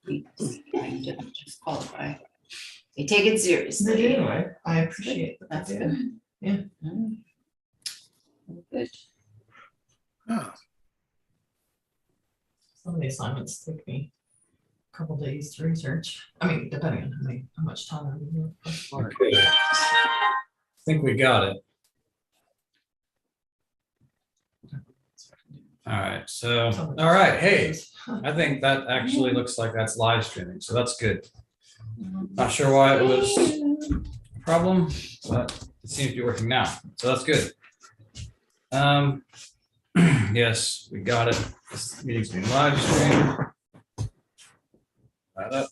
we kind of disqualify. They take it seriously. They do. I appreciate that. That's Yeah. good. Yeah. Good. Oh, Some of the assignments take me a couple days to research. I mean, depending on how much time I'm here. okay. I think we got it. All right, so, all right, hey, I think that actually looks like that's live streaming, so that's good. Not sure why it was a problem, but it seems to be working now, so that's good. Yes, we got it. This meeting's being live streamed. Right up.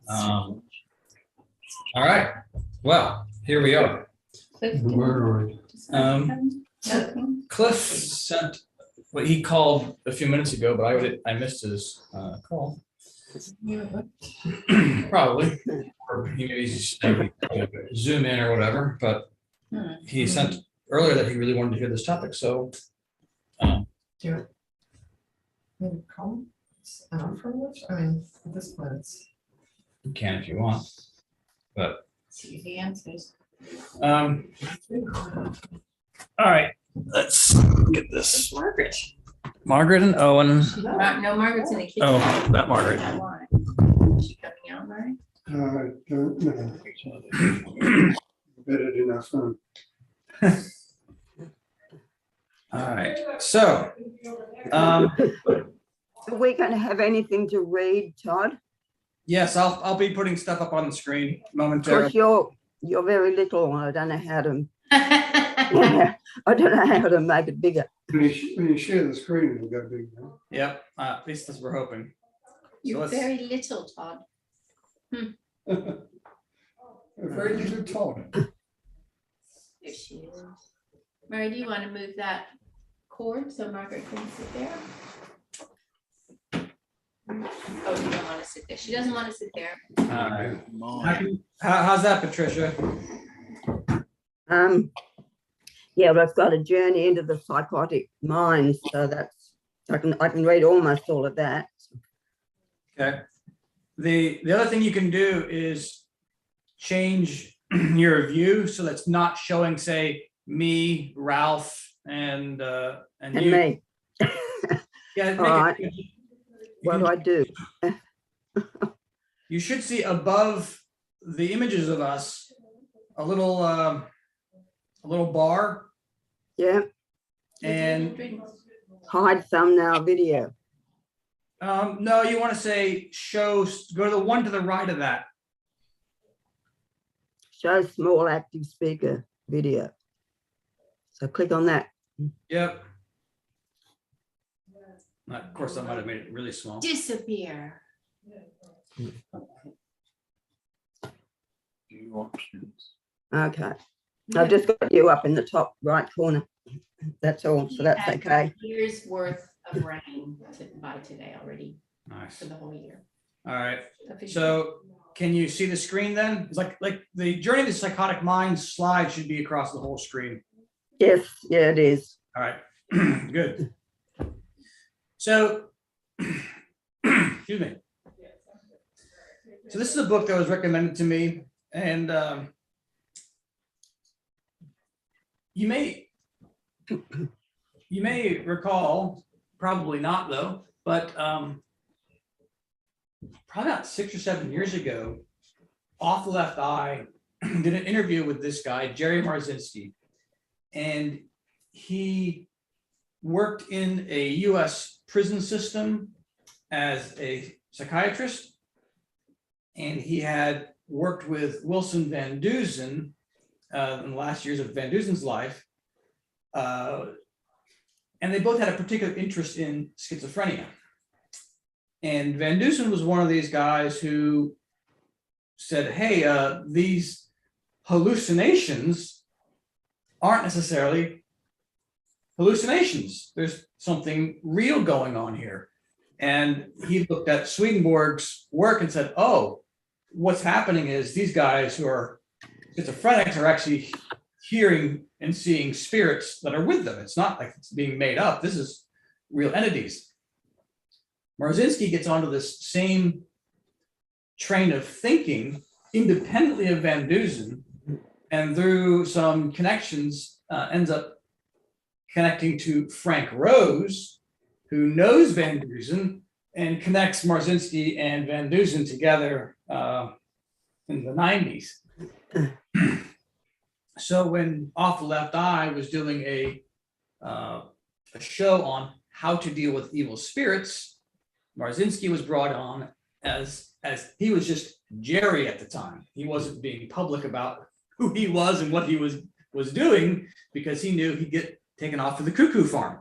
All right, well, here we are. Cliff sent what he called a few minutes ago, but I missed his call. Probably, or he maybe Zoom in or whatever, but he sent earlier that he really wanted to hear this topic, so. Do it. Maybe comments from which, I mean, at this point, it's. You can if you want, but. See the answers. All right, let's get this. Margaret. Margaret and Owen. No, Margaret's in the kitchen. Oh, that Margaret. That line. Is she coming out, Margaret? Don't know. Better do not phone. All right, so. Are we going to have anything to read, Todd? Yes, I'll be putting stuff up on the screen Because momentarily. you're very little. I don't know how to. Yeah, I don't know how to make it bigger. When you share the screen, it'll go big. Huh? Yep, at least that's what we're hoping. You're let's- very little, Todd. A very little Todd. There she is. Mary, do you want to move that cord so Margaret can sit there? Oh, you don't want to sit there. She doesn't want to sit there. All right. How's that, Patricia? Yeah, but I've got a journey into the psychotic mind, so that's I can read almost all of that. Okay. The other thing you can do is change your view so that's not showing, say, me, Ralph, and And you. me, Yeah. all right. What do I do? You should see above the images of us a little bar, Yeah, and hide thumbnail video. no, you want to say show. Go to the one to the right of that. Show small active speaker video. So click on that. Yep. Of course, I might have made it really small. Disappear. Okay. I've just got you up in the top right corner. That's all. So that's okay. Year's worth of rain by today already Nice. for the whole year. All right. So can you see the screen then? It's like the Journey of the Psychotic Mind slide should be across the whole screen. Yes, yeah, it is. All right. Good. So, excuse me. So this is a book that was recommended to me, and you may recall, probably not though, but probably about 6 or 7 years ago, Off the Left Eye did an interview with this guy, Jerry Marzinski, and he worked in a US prison system as a psychiatrist, and he had worked with Wilson Van Dusen in the last years of Van Dusen's life, and they both had a particular interest in schizophrenia. And Van Dusen was one of these guys who said, hey, these hallucinations aren't necessarily hallucinations. There's something real going on here. And he looked at Swedenborg's work and said, oh, what's happening is these guys who are schizophrenics are actually hearing and seeing spirits that are with them. It's not like it's being made up. This is real entities. Marzinski gets onto this same train of thinking independently of Van Dusen, and through some connections ends up connecting to Frank Rose, who knows Van Dusen, and connects Marzinski and Van Dusen together in the 90s. So when Off the Left Eye was doing a show on how to deal with evil spirits, Marzinski was brought on as he was just Jerry at the time. He wasn't being public about who he was and what he was doing, because he knew he'd get taken off to the cuckoo farm.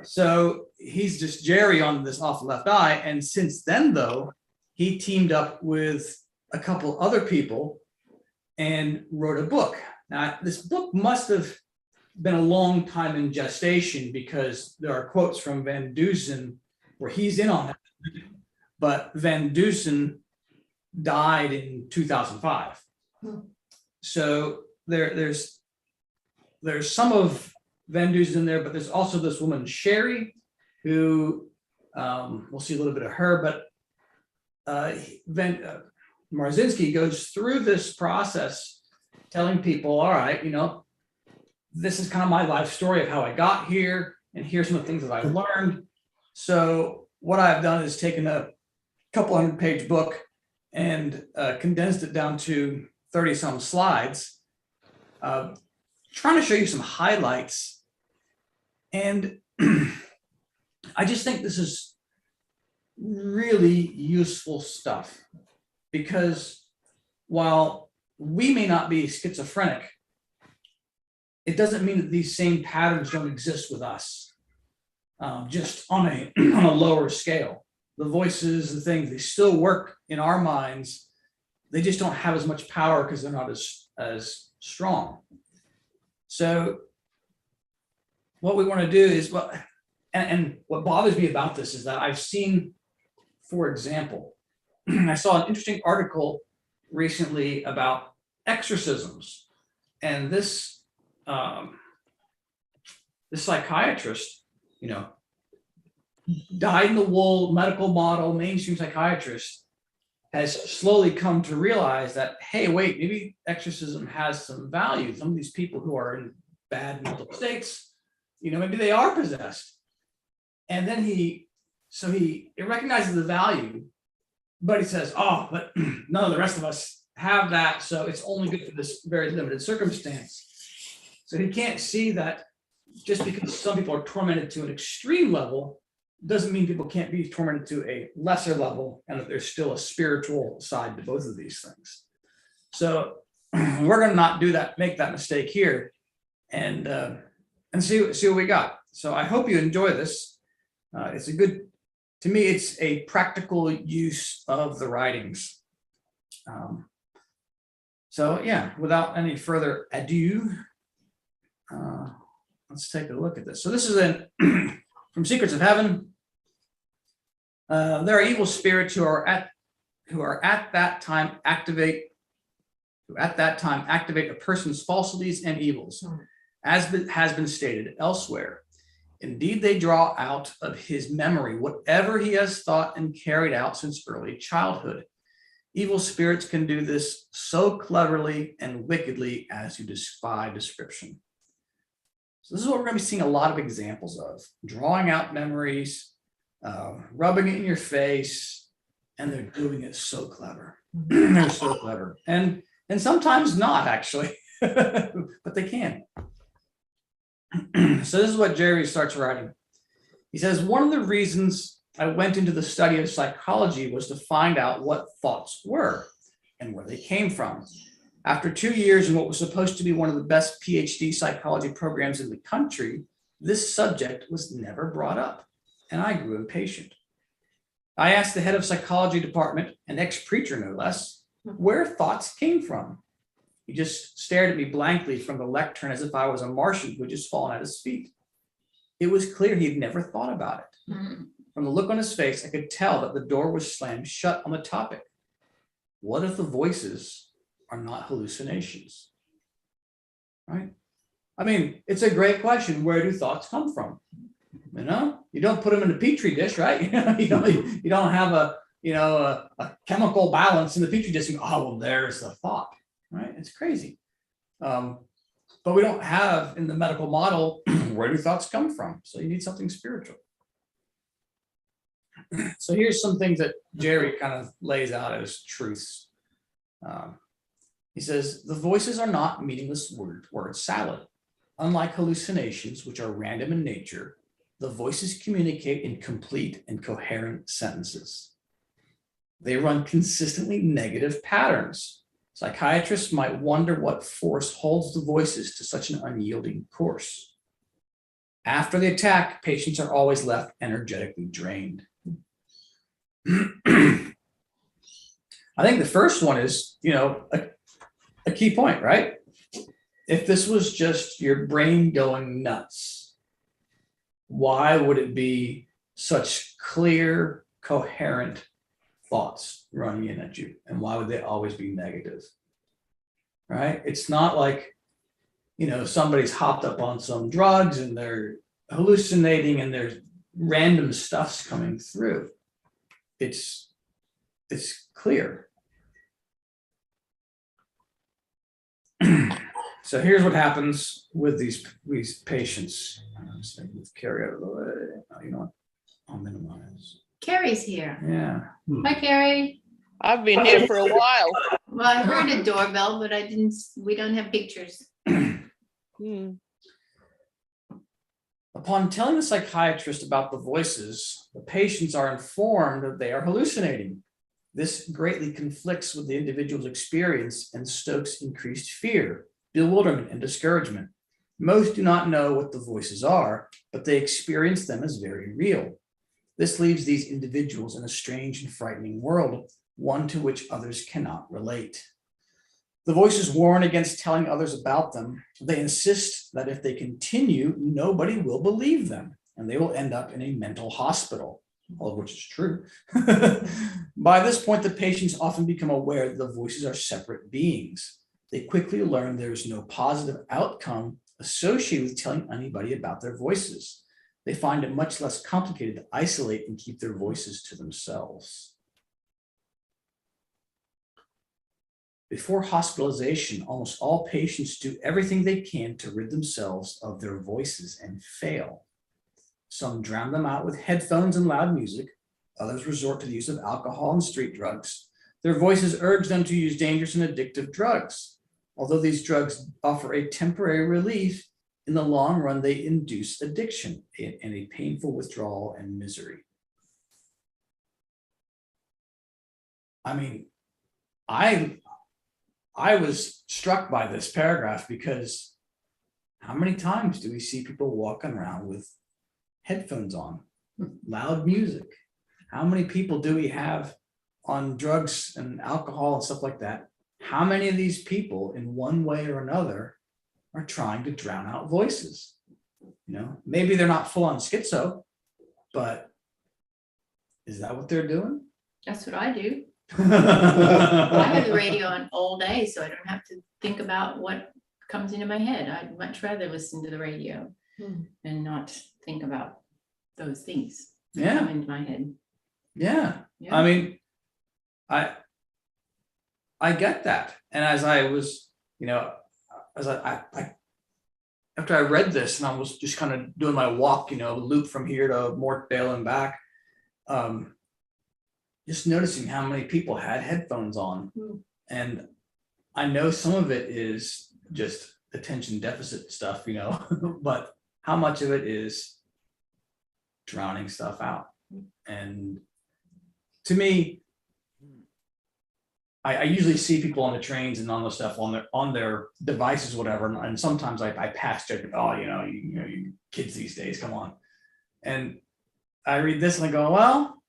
So he's just Jerry on this Off the Left Eye. And since then, though, he teamed up with a couple other people and wrote a book. Now, this book must have been a long time in gestation, because there are quotes from Van Dusen where he's in on it. But Van Dusen died in 2005. So there's some of Van Dusen in there, but there's also this woman, Sherry, who we'll see a little bit of her, but Marzinski goes through this process telling people, all right, this is kind of my life story of how I got here, and here's some of the things that I've learned. So what I've done is taken a couple 100-page book and condensed it down to 30 some slides, trying to show you some highlights. And I just think this is really useful stuff, because while we may not be schizophrenic, it doesn't mean that these same patterns don't exist with us, just on a lower scale. The voices, the things, they still work in our minds. They just don't have as much power because they're not as strong. So what we want to do is, and what bothers me about this is that I've seen, for example, I saw an interesting article recently about exorcisms, and this psychiatrist, dyed-in-the-wool medical model, mainstream psychiatrist, has slowly come to realize that, hey, wait, maybe exorcism has some value. Some of these people who are in bad mental states, maybe they are possessed. And then he recognizes the value, but he says, oh, but none of the rest of us have that, so it's only good for this very limited circumstance. So he can't see that just because some people are tormented to an extreme level doesn't mean people can't be tormented to a lesser level, and that there's still a spiritual side to both of these things. So we're going to not make that mistake here, and see what we got. So I hope you enjoy this. To me, it's a practical use of the writings. So yeah, without any further ado, let's take a look at this. So this is from Secrets of Heaven. There are evil spirits who at that time activate a person's falsities and evils, as has been stated elsewhere. Indeed, they draw out of his memory whatever he has thought and carried out since early childhood. Evil spirits can do this so cleverly and wickedly as to defy description. So this is what we're going to be seeing a lot of examples of: drawing out memories, rubbing it in your face, and they're doing it so clever. They're so clever, and sometimes not actually, but they can. So this is what Jerry starts writing. He says, one of the reasons I went into the study of psychology was to find out what thoughts were and where they came from. After 2 years in what was supposed to be one of the best PhD psychology programs in the country, this subject was never brought up, and I grew impatient. I asked the head of psychology department, an ex-preacher no less, where thoughts came from. He just stared at me blankly from the lectern as if I was a Martian who had just fallen at his feet. It was clear he'd never thought about it. From the look on his face, I could tell that the door was slammed shut on the topic. What if the voices are not hallucinations? Right? I mean, it's a great question. Where do thoughts come from? You know, you don't put them in a petri dish, right? You don't have a chemical balance in the petri dish. Oh, well, there's the thought, right? It's crazy. But we don't have in the medical model, where do thoughts come from? So you need something spiritual. So here's some things that Jerry kind of lays out as truths. He says, the voices are not meaningless word salad. Unlike hallucinations, which are random in nature, the voices communicate in complete and coherent sentences. They run consistently negative patterns. Psychiatrists might wonder what force holds the voices to such an unyielding course. After the attack, patients are always left energetically drained. I think the first one is, a key point, right? If this was just your brain going nuts, why would it be such clear, coherent thoughts running in at you? And why would they always be negative? Right? It's not like, somebody's hopped up on some drugs and they're hallucinating and there's random stuff's coming through. It's clear. So here's what happens with these patients. Let's move Carrie out of the way. Oh, you know what? I'll minimize. Carrie's here. Yeah. Hi, Carrie. I've been here for a while. Well, I heard a doorbell, but we don't have pictures. Upon telling the psychiatrist about the voices, the patients are informed that they are hallucinating. This greatly conflicts with the individual's experience and stokes increased fear, bewilderment, and discouragement. Most do not know what the voices are, but they experience them as very real. This leaves these individuals in a strange and frightening world, one to which others cannot relate. The voices warn against telling others about them. They insist that if they continue, nobody will believe them, and they will end up in a mental hospital, all of which is true. By this point, the patients often become aware that the voices are separate beings. They quickly learn there is no positive outcome associated with telling anybody about their voices. They find it much less complicated to isolate and keep their voices to themselves. Before hospitalization, almost all patients do everything they can to rid themselves of their voices and fail. Some drown them out with headphones and loud music. Others resort to the use of alcohol and street drugs. Their voices urge them to use dangerous and addictive drugs. Although these drugs offer a temporary relief, in the long run, they induce addiction and a painful withdrawal and misery. I mean, I was struck by this paragraph because how many times do we see people walking around with headphones on, loud music? How many people do we have on drugs and alcohol and stuff like that? How many of these people in one way or another are trying to drown out voices? Maybe they're not full on schizo, but is that what they're doing? That's what I do. I have the radio on all day, so I don't have to think about what comes into my head. I'd much rather listen to the radio and not think about those things that come into my head. Yeah. I mean, I get that. And as I was, after I read this and I was just kind of doing my walk, loop from here to Mortdale and back, just noticing how many people had headphones on. And I know some of it is just attention deficit stuff, but how much of it is drowning stuff out? And to me, I usually see people on the trains and on the stuff on their devices, whatever. And sometimes I pass judgment. Oh, you kids these days, come on. And I read this and I go, well,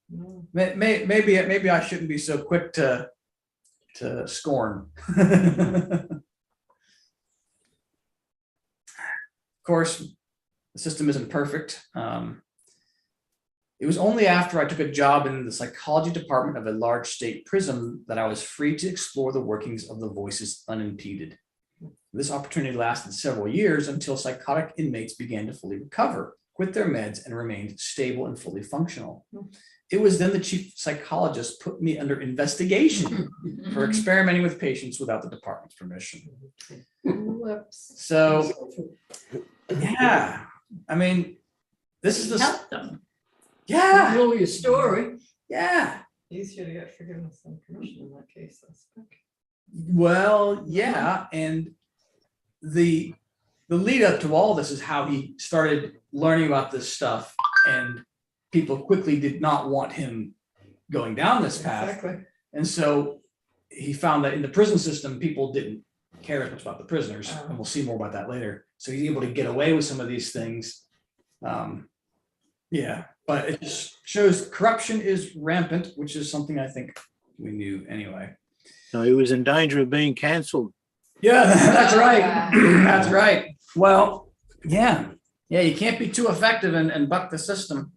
maybe I shouldn't be so quick to scorn. Of course, the system isn't perfect. It was only after I took a job in the psychology department of a large state prison that I was free to explore the workings of the voices unimpeded. This opportunity lasted several years until psychotic inmates began to fully recover, quit their meds, and remained stable and fully functional. It was then the chief psychologist put me under investigation for experimenting with patients without the department's permission. Whoops. So, yeah, I mean, this is the, Help them. yeah, Know your story. yeah. Easier to get forgiveness than permission in that case, I suppose. Well, yeah, and the lead up to all this is how he started learning about this stuff, and people quickly did not want him going down this path. Exactly. And so he found that in the prison system, people didn't care as much about the prisoners, and we'll see more about that later. So he's able to get away with some of these things. Yeah, but it just shows corruption is rampant, which is something I think we knew anyway. So he was in danger of being cancelled. Yeah, that's right. That's right. Well, yeah. Yeah, you can't be too effective and buck the system.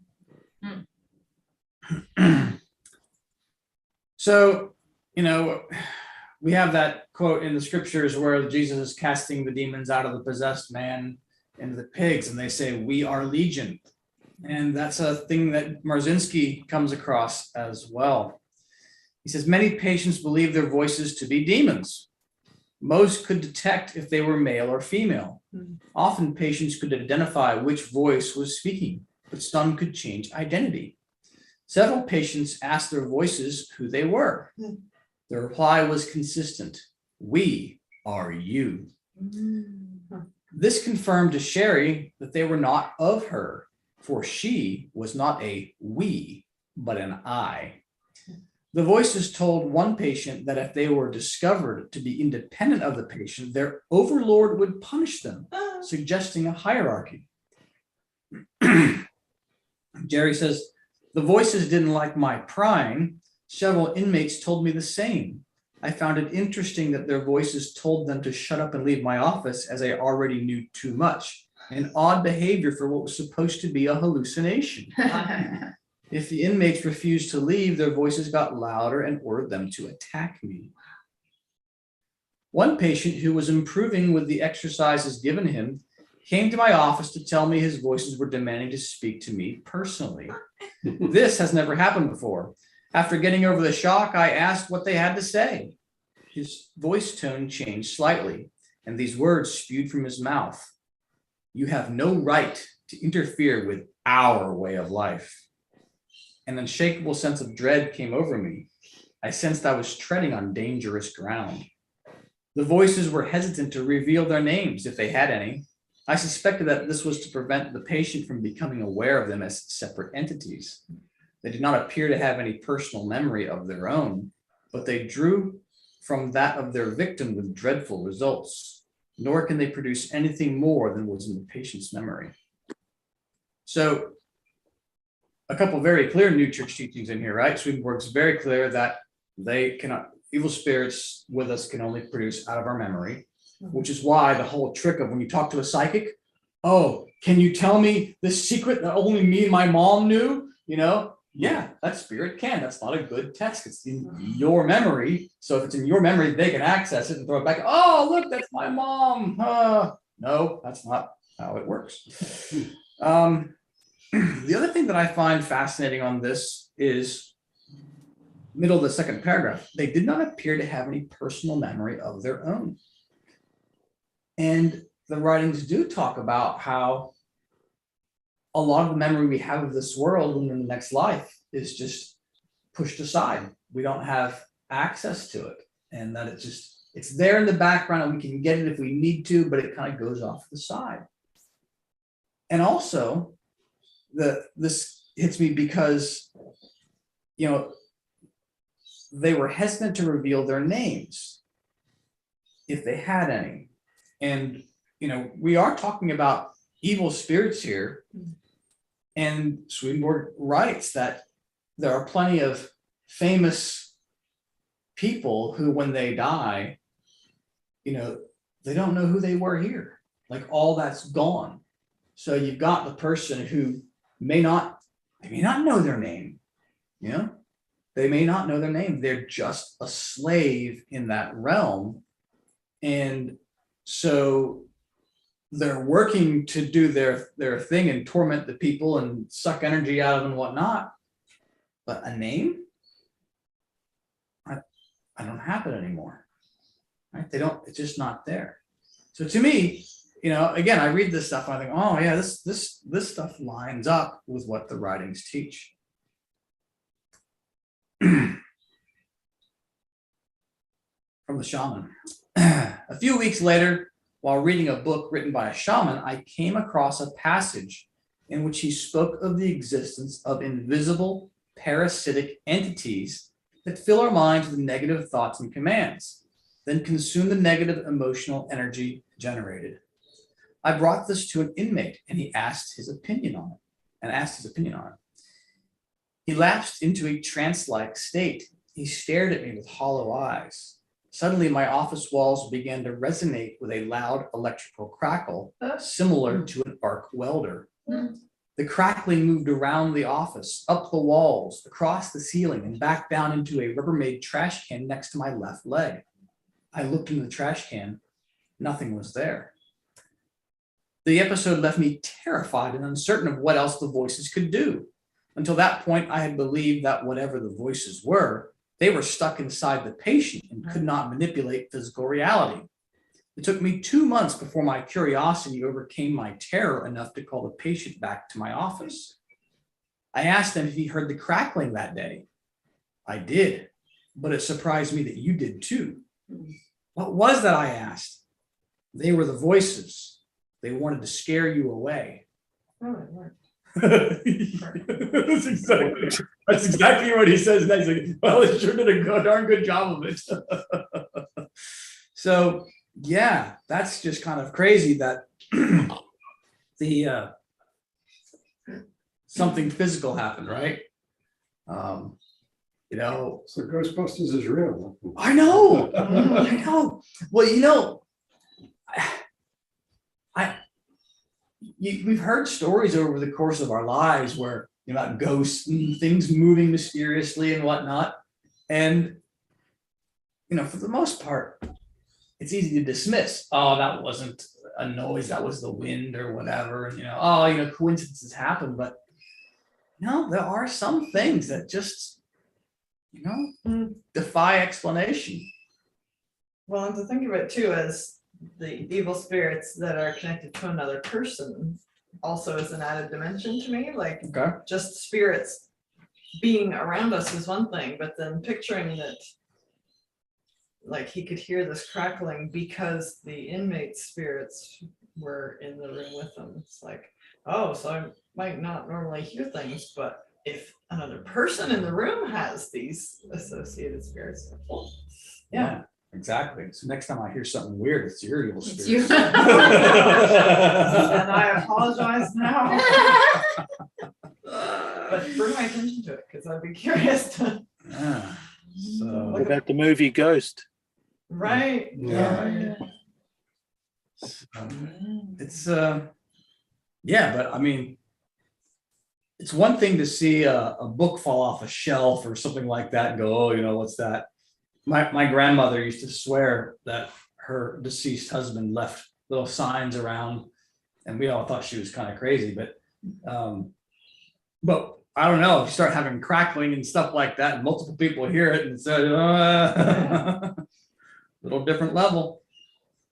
So, you know, we have that quote in the scriptures where Jesus is casting the demons out of the possessed man into the pigs, and they say, "We are legion." And that's a thing that Marzinski comes across as well. He says, many patients believe their voices to be demons. Most could detect if they were male or female. Often patients could identify which voice was speaking, but some could change identity. Several patients asked their voices who they were. The reply was consistent: "We are you." This confirmed to Sherry that they were not of her, for she was not a we, but an I. The voices told one patient that if they were discovered to be independent of the patient, their overlord would punish them, suggesting a hierarchy. Jerry says, the voices didn't like my prying. Several inmates told me the same. I found it interesting that their voices told them to shut up and leave my office, as I already knew too much. An odd behavior for what was supposed to be a hallucination. If the inmates refused to leave, their voices got louder and ordered them to attack me. One patient who was improving with the exercises given him came to my office to tell me his voices were demanding to speak to me personally. This has never happened before. After getting over the shock, I asked what they had to say. His voice tone changed slightly, and these words spewed from his mouth: "You have no right to interfere with our way of life." An unshakable sense of dread came over me. I sensed I was treading on dangerous ground. The voices were hesitant to reveal their names, if they had any. I suspected that this was to prevent the patient from becoming aware of them as separate entities. They did not appear to have any personal memory of their own, but they drew from that of their victim with dreadful results, nor can they produce anything more than was in the patient's memory. So, a couple very clear new church teachings in here, right? Swedenborg's very clear that they cannot, evil spirits with us can only produce out of our memory, which is why the whole trick of when you talk to a psychic, oh, can you tell me the secret that only me and my mom knew? You know, yeah, that spirit can. That's not a good test. It's in your memory. So if it's in your memory, they can access it and throw it back. Oh, look, that's my mom. No, that's not how it works. The other thing that I find fascinating on this is middle of the second paragraph. They did not appear to have any personal memory of their own. And the writings do talk about how a lot of the memory we have of this world and in the next life is just pushed aside. We don't have access to it, and that it's there in the background and we can get it if we need to, but it kind of goes off to the side. And also, this hits me because, you know, they were hesitant to reveal their names if they had any. And, you know, we are talking about evil spirits here. And Swedenborg writes that there are plenty of famous people who, when they die, you know, they don't know who they were here. Like, all that's gone. So you've got the person who may not know their name, you know, they may not know their name. They're just a slave in that realm. And so they're working to do their thing and torment the people and suck energy out of them and whatnot. But a name, I don't have it anymore. Right? They don't. It's just not there. So to me, again, I read this stuff and I think, oh yeah, this stuff lines up with what the writings teach. From the shaman. A few weeks later, while reading a book written by a shaman, I came across a passage in which he spoke of the existence of invisible parasitic entities that fill our minds with negative thoughts and commands, then consume the negative emotional energy generated. I brought this to an inmate and he asked his opinion on it. He lapsed into a trance-like state. He stared at me with hollow eyes. Suddenly, my office walls began to resonate with a loud electrical crackle, similar to an arc welder. The crackling moved around the office, up the walls, across the ceiling, and back down into a Rubbermaid trash can next to my left leg. I looked into the trash can. Nothing was there. The episode left me terrified and uncertain of what else the voices could do. Until that point, I had believed that whatever the voices were, they were stuck inside the patient and could not manipulate physical reality. It took me 2 months before my curiosity overcame my terror enough to call the patient back to my office. I asked him if he heard the crackling that day. I did, but it surprised me that you did too. What was that, I asked? They were the voices. They wanted to scare you away. Oh, it worked. That's exactly what he says next. Like, well, it sure did a darn good job of it. So yeah, that's just kind of crazy that the something physical happened, right? So Ghostbusters is real. I know. I know. Well, we've heard stories over the course of our lives where about ghosts and things moving mysteriously and whatnot. And, for the most part, it's easy to dismiss. Oh, that wasn't a noise. That was the wind or whatever. And, coincidences happen. But no, there are some things that just, defy explanation. Well, and to think of it too as the evil spirits that are connected to another person also is an added dimension to me. Like, Okay. just spirits being around us is one thing, but then picturing that, like, he could hear this crackling because the inmate spirits were in the room with him. It's like, oh, so I might not normally hear things, but if another person in the room has these associated spirits, well, yeah. Exactly. So next time I hear something weird, it's your evil It's spirit. you. And I apologize now, but bring my attention to it because I'd be curious to. Yeah. So What about the movie Ghost? Right. Yeah. it's but I mean, it's one thing to see a book fall off a shelf or something like that and go, oh, what's that? My grandmother used to swear that her deceased husband left little signs around, and we all thought she was kind of crazy. But I don't know. If you start having crackling and stuff like that, and multiple people hear it, and it's a little different level.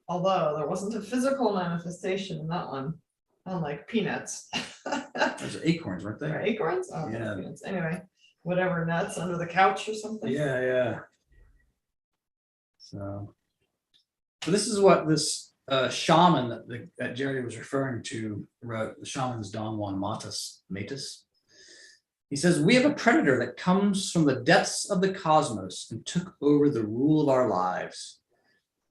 Although there wasn't a physical manifestation in that one, unlike peanuts. Those are acorns, weren't they? Or acorns? Oh, Yeah. peanuts. Anyway, whatever nuts under the couch or something. Yeah. So this is what this shaman that Jerry was referring to wrote. The shaman's Don Juan Matus. He says, we have a predator that comes from the depths of the cosmos and took over the rule of our lives.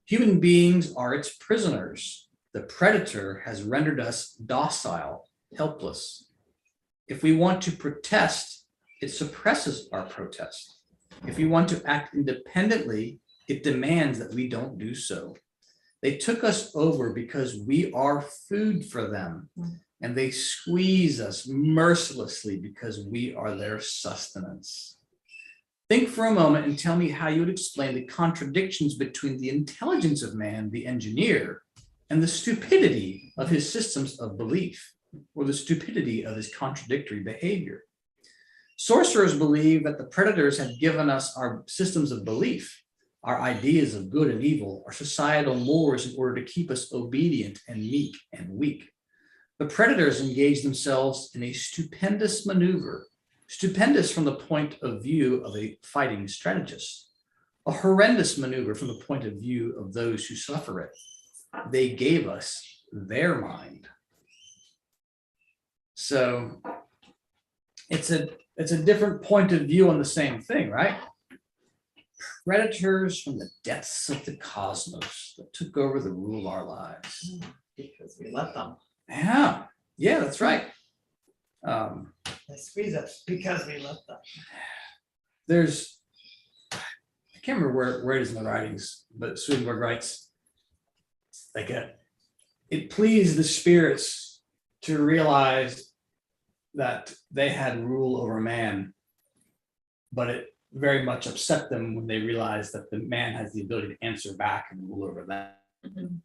Human beings are its prisoners. The predator has rendered us docile, helpless. If we want to protest, it suppresses our protest. If we want to act independently, it demands that we don't do so. They took us over because we are food for them, and they squeeze us mercilessly because we are their sustenance. Think for a moment and tell me how you would explain the contradictions between the intelligence of man, the engineer, and the stupidity of his systems of belief, or the stupidity of his contradictory behavior. Sorcerers believe that the predators have given us our systems of belief, our ideas of good and evil, our societal mores in order to keep us obedient and meek and weak. The predators engage themselves in a stupendous maneuver, stupendous from the point of view of a fighting strategist, a horrendous maneuver from the point of view of those who suffer it. They gave us their mind. So it's a different point of view on the same thing, right? Predators from the depths of the cosmos that took over the rule of our lives. Because we let them. Yeah, that's right. They squeeze us because we let them. There's, I can't remember where it is in the writings, but Swedenborg writes, like it pleased the spirits to realize that they had rule over man, but it very much upset them when they realized that the man has the ability to answer back and rule over them. Mhm.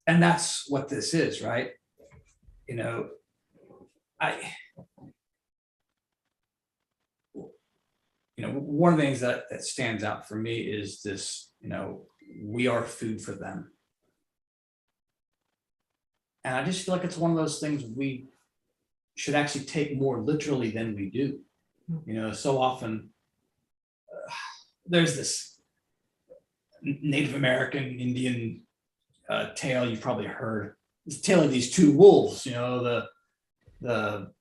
And that's what this is, right? You know, one of the things that stands out for me is this, we are food for them. And I just feel like it's one of those things we should actually take more literally than we do. So often there's this Native American Indian tale you've probably heard. This tale of these two wolves. The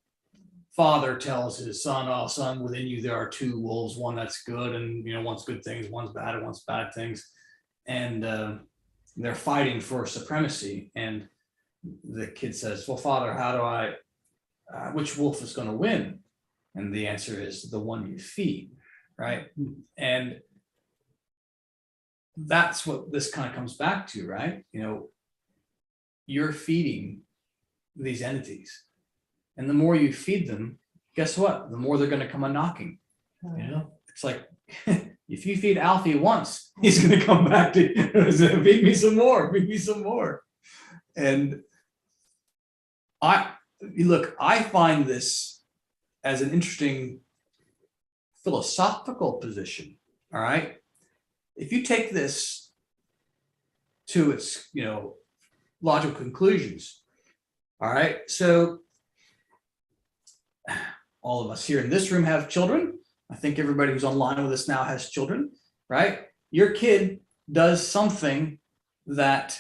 father tells his son, "Oh, son, within you there are two wolves. One that's good, and one's good things. One's bad, and one's bad things." And they're fighting for supremacy. And the kid says, "Well, father, how do I? Which wolf is going to win?" And the answer is the one you feed, right? And that's what this kind of comes back to, right? You're feeding these entities, and the more you feed them, guess what? The more they're going to come a knocking. It's like if you feed Alfie once, he's going to come back to you. Feed me some more. Feed me some more. And I find this as an interesting philosophical position. All right. If you take this to its, logical conclusions. All right. So all of us here in this room have children. I think everybody who's online with us now has children, right? Your kid does something that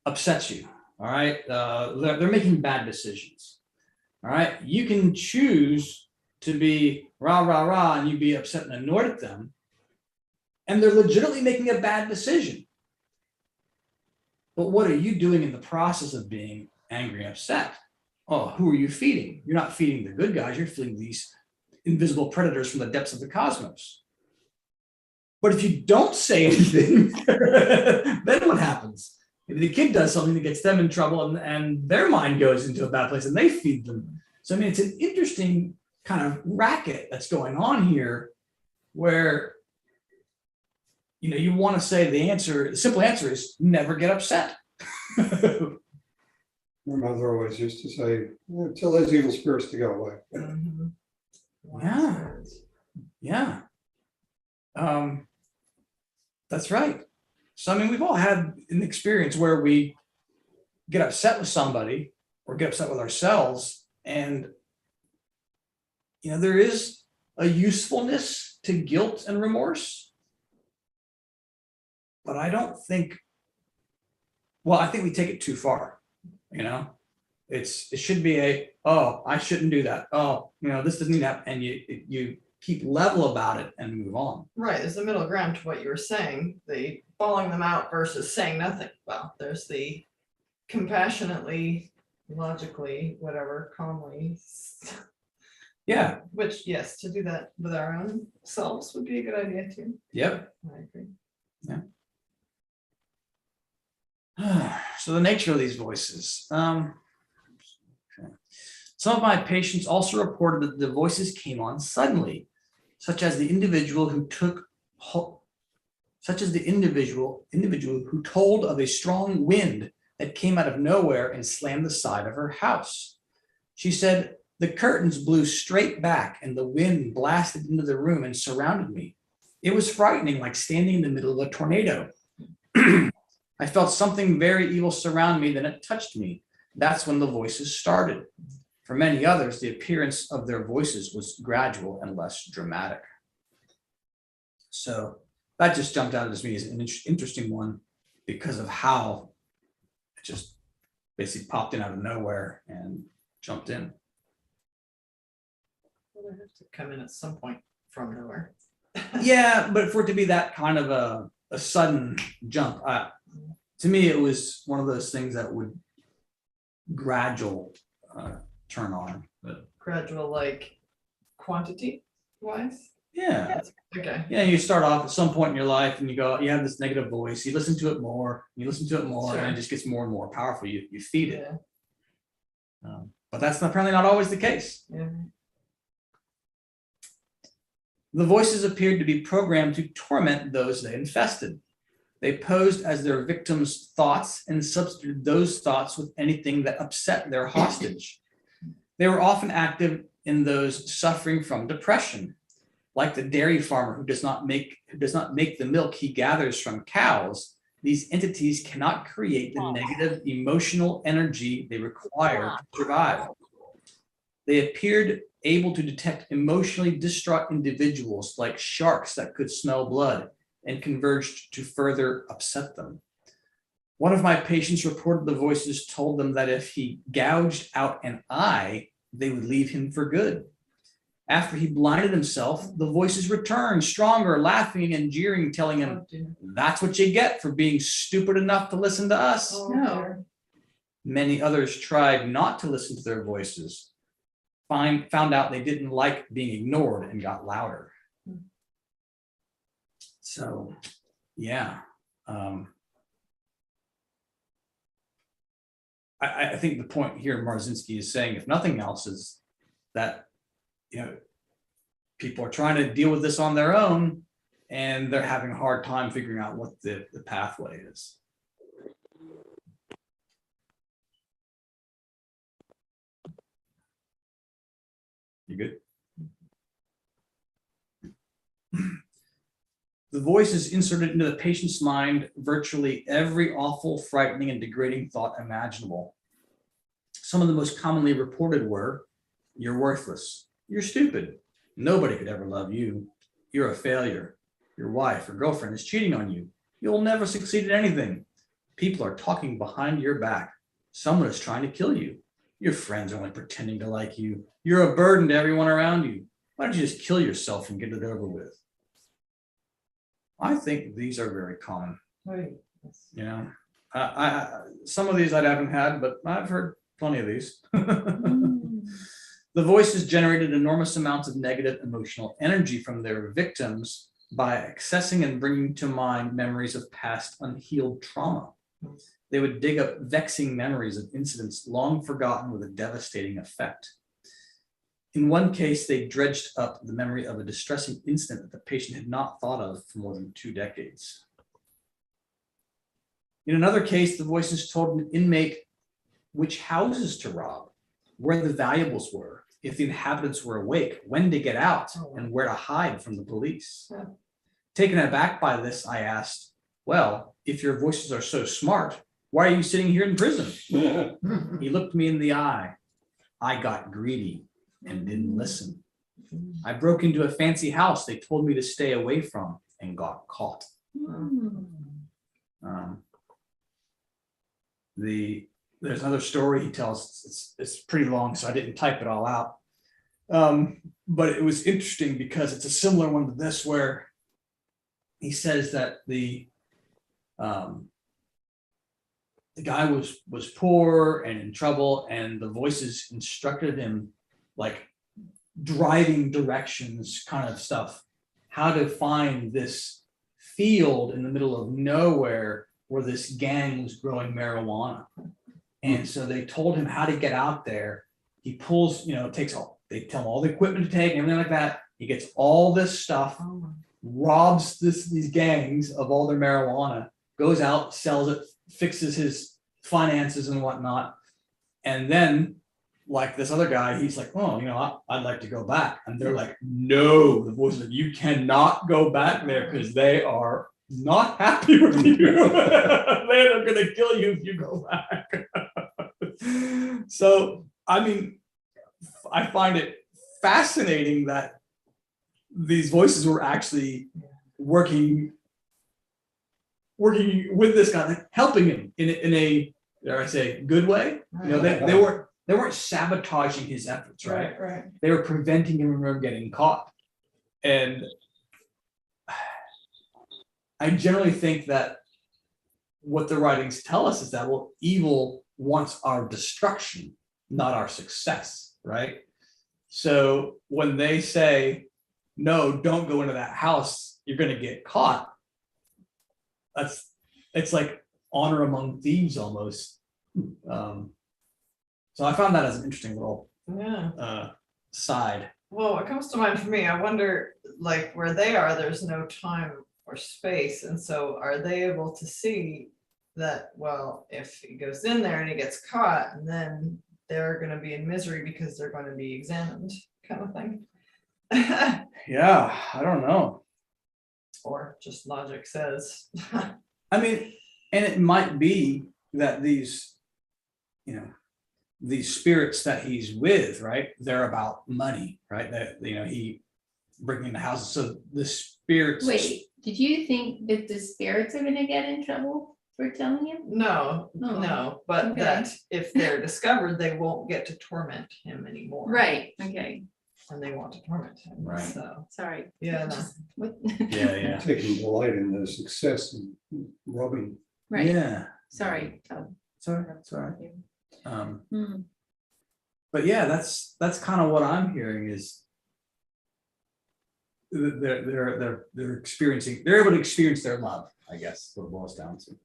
upsets you. All right. They're making bad decisions. All right. You can choose to be rah, rah, rah, and you be upset and annoyed at them. And they're legitimately making a bad decision. But what are you doing in the process of being angry and upset? Oh, who are you feeding? You're not feeding the good guys. You're feeding these invisible predators from the depths of the cosmos. But if you don't say anything, then what happens? Maybe the kid does something that gets them in trouble and their mind goes into a bad place and they feed them. So, it's an interesting kind of racket that's going on here where, you want to say the simple answer is never get upset. My mother always used to say, tell those evil spirits to go away. Mhm. Yeah. That's right. So, we've all had an experience where we get upset with somebody or get upset with ourselves. And, there is a usefulness to guilt and remorse. But I don't think, I think we take it too far. It should be I shouldn't do that. This doesn't need to happen. And you keep level about it and move on. Right, there's a middle ground to what you were saying, the bawling them out versus saying nothing. Well, there's the compassionately, logically, whatever, calmly. Yeah. Which, yes, to do that with our own selves would be a good idea too. Yep. I agree. So the nature of these voices. Okay. Some of my patients also reported that the voices came on suddenly, such as the individual who took hold such as the individual who told of a strong wind that came out of nowhere and slammed the side of her house. She said, the curtains blew straight back and the wind blasted into the room and surrounded me. It was frightening, like standing in the middle of a tornado. I felt something very evil surround me, then it touched me. That's when the voices started. For many others, the appearance of their voices was gradual and less dramatic. So that just jumped out at me as an interesting one because of how it just basically popped in out of nowhere and jumped in. Well, they have to come in at some point from nowhere. Yeah, but for it to be that kind of a sudden jump, to me, it was one of those things that would gradual turn on. But Gradual, like quantity wise. yeah, Okay. yeah, you start off at some point in your life and you go, you have this negative voice, you listen to it more, and Sure. it just gets more and more powerful. You feed it. Yeah. But that's apparently not always the case. Yeah. The voices appeared to be programmed to torment those they infested. They posed as their victims' thoughts and substituted those thoughts with anything that upset their hostage. They were often active in those suffering from depression, like the dairy farmer who does not make the milk he gathers from cows. These entities cannot create the negative emotional energy they require to survive. They appeared able to detect emotionally distraught individuals like sharks that could smell blood and converged to further upset them. One of my patients reported the voices told them that if he gouged out an eye, they would leave him for good. After he blinded himself, the voices returned, stronger, laughing and jeering, telling him, Oh, dear. that's what you get for being stupid enough to listen to us. Oh, No. dear. Many others tried not to listen to their voices, found out they didn't like being ignored and got louder. So, yeah. I think the point here Marzinski is saying, if nothing else, is that, you know, people are trying to deal with this on their own and they're having a hard time figuring out what the pathway is. You good? The voice is inserted into the patient's mind virtually every awful, frightening, and degrading thought imaginable. Some of the most commonly reported were, you're worthless, you're stupid, nobody could ever love you, you're a failure, your wife or girlfriend is cheating on you, you'll never succeed at anything, people are talking behind your back, someone is trying to kill you, your friends are only pretending to like you, you're a burden to everyone around you, why don't you just kill yourself and get it over with? I think these are very common. Right. You know, some of these I haven't had, but I've heard plenty of these. The voices generated enormous amounts of negative emotional energy from their victims by accessing and bringing to mind memories of past unhealed trauma. They would dig up vexing memories of incidents long forgotten with a devastating effect. In one case, they dredged up the memory of a distressing incident that the patient had not thought of for more than 2 decades. In another case, the voices told an inmate which houses to rob, where the valuables were, if the inhabitants were awake, when to get out, and where to hide from the police. Yeah. Taken aback by this, I asked, well, if your voices are so smart, why are you sitting here in prison? He looked me in the eye. I got greedy and didn't listen. I broke into a fancy house they told me to stay away from and got caught. There's another story he tells. It's pretty long, so I didn't type it all out. But it was interesting because it's a similar one to this, where he says that the guy was poor and in trouble, and the voices instructed him, like driving directions kind of stuff, how to find this field in the middle of nowhere where this gang was growing marijuana. And so they told him how to get out there. He pulls, they tell him all the equipment to take and everything like that. He gets all this stuff, robs these gangs of all their marijuana, goes out, sells it, fixes his finances and whatnot. And then, like this other guy, he's like, oh, I'd like to go back. And they're like, no, the voice is like, you cannot go back there because they are not happy with you. They're going to kill you if you go back. So, I mean, I find it fascinating that these voices were actually working with this guy, like helping him in a dare I say, good way. They weren't sabotaging his efforts, right? Right. They were preventing him from getting caught. And I generally think that what the writings tell us is that, well, evil wants our destruction, not our success, right? So when they say, no, don't go into that house, you're going to get caught. It's like honor among thieves almost. So I found that as an interesting little side. Well, what comes to mind for me, I wonder, like where they are, there's no time or space. And so are they able to see that, well, if he goes in there and he gets caught, and then they're going to be in misery because they're going to be examined, kind of thing? Yeah, I don't know. Or just logic says. I mean, and it might be that these spirits that he's with, right? They're about money, right? That, he bringing the houses. So the spirits. Wait, did you think that the spirits are gonna get in trouble for telling him? No, Oh, no, but okay. that if they're discovered, they won't get to torment him anymore. Right, okay, And they want to torment him. Right. So, sorry. yeah, no. Just- what- Yeah. Taking delight in the success and robbing. Right, Yeah. sorry. Tom. Sorry. Hmm. But yeah, that's kind of what I'm hearing is they're experiencing, they're able to experience their love, I guess, what it boils down to.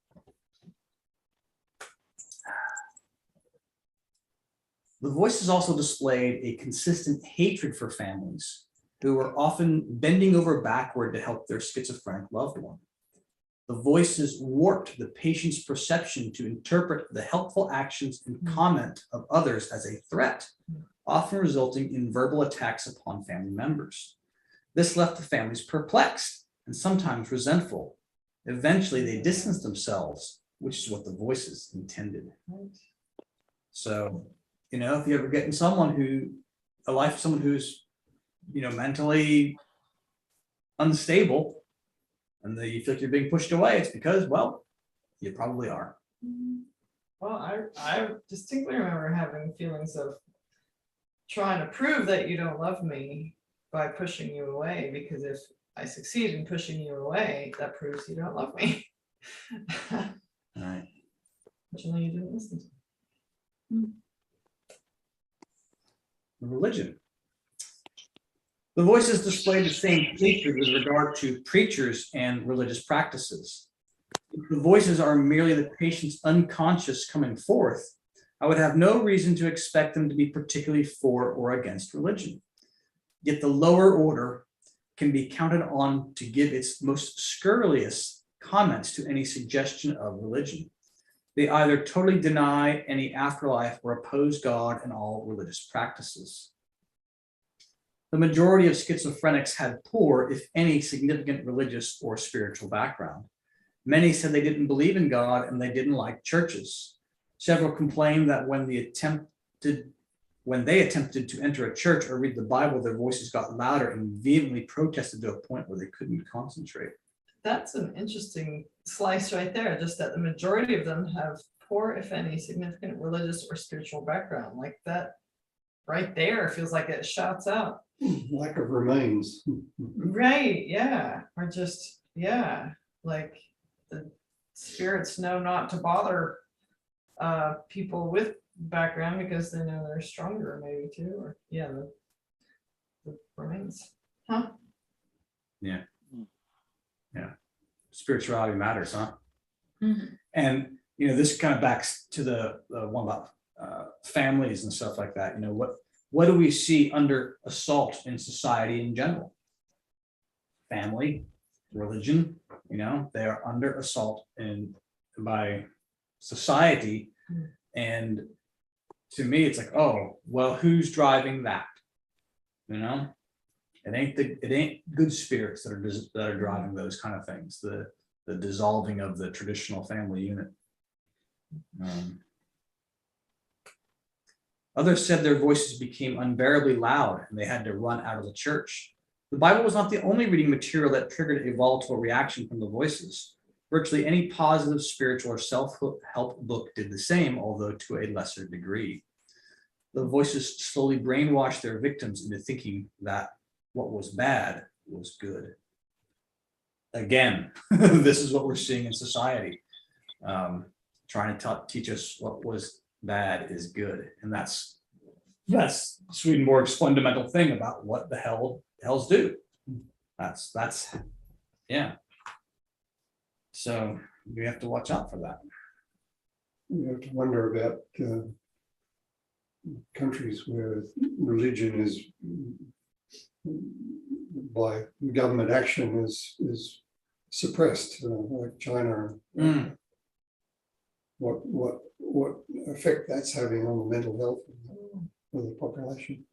The voices also displayed a consistent hatred for families who were often bending over backward to help their schizophrenic loved one. The voices warped the patient's perception to interpret the helpful actions and comment of others as a threat, often resulting in verbal attacks upon family members. This left the families perplexed and sometimes resentful. Eventually, they distanced themselves, which is what the voices intended. So, if you ever get in someone who's, mentally unstable, and you feel like you're being pushed away, it's because, well, you probably are. Well, I distinctly remember having feelings of trying to prove that you don't love me by pushing you away, because if I succeed in pushing you away, that proves you don't love me. All right. Fortunately, you didn't listen to me. Religion. The voices displayed the same hatred with regard to preachers and religious practices. If the voices are merely the patient's unconscious coming forth, I would have no reason to expect them to be particularly for or against religion. Yet the lower order can be counted on to give its most scurrilous comments to any suggestion of religion. They either totally deny any afterlife or oppose God and all religious practices. The majority of schizophrenics had poor, if any, significant religious or spiritual background. Many said they didn't believe in God and they didn't like churches. Several complained that when they attempted to enter a church or read the Bible, their voices got louder and vehemently protested to a point where they couldn't concentrate. That's an interesting slice right there, just that the majority of them have poor, if any, significant religious or spiritual background. Like that right there feels like it shouts out. Lack of remains. Right, yeah. Or just, yeah, like the spirits know not to bother people with background because they know they're stronger, maybe too, or the remains. Huh? Yeah. Spirituality matters, huh? Mhm. And this kind of backs to the one about families and stuff like that. What do we see under assault in society in general? family, religion, they are under assault by society. And to me, it's like, oh, well, who's driving that? It ain't good spirits that are driving those kind of things, the dissolving of the traditional family unit. Others said their voices became unbearably loud and they had to run out of the church. The Bible was not the only reading material that triggered a volatile reaction from the voices. Virtually any positive spiritual or self-help book did the same, although to a lesser degree. The voices slowly brainwashed their victims into thinking that what was bad was good. Again, this is what we're seeing in society, trying to teach us what was bad is good, and that's Swedenborg's fundamental thing about what the hells do. That's yeah. So we have to watch out for that. You have to wonder about countries where religion is, by government action, is suppressed, like China. What effect that's having on the mental health of the population.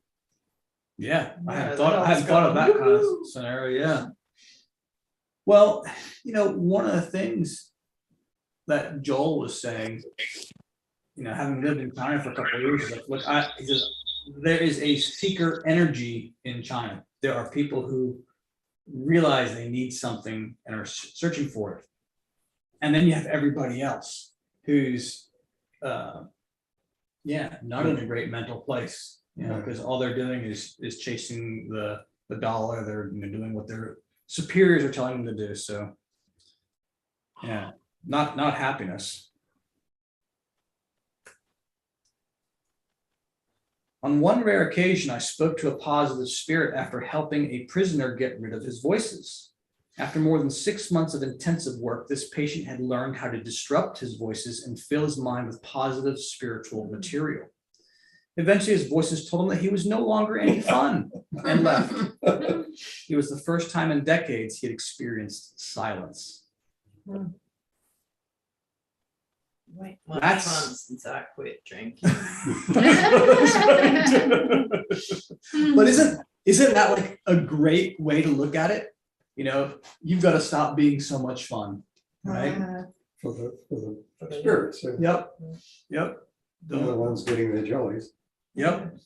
Yeah, I hadn't Yeah, thought of that kind of scenario. Yeah. Well, one of the things that Joel was saying, having lived in China for a couple of years, is like, look, he says, there is a seeker energy in China. There are people who realize they need something and are searching for it. And then you have everybody else who's not in a great mental place, because all they're doing is chasing the dollar. They're doing what their superiors are telling them to do. So not happiness. On one rare occasion, I spoke to a positive spirit after helping a prisoner get rid of his voices. After more than 6 months of intensive work, this patient had learned how to disrupt his voices and fill his mind with positive spiritual material. Eventually, his voices told him that he was no longer any fun and left. It was the first time in decades he had experienced silence. Wait, much That's- fun since I quit drinking. But isn't that like a great way to look at it? You've got to stop being so much fun, right? For the spirits. Yep. They're the ones getting their jollies. Yep.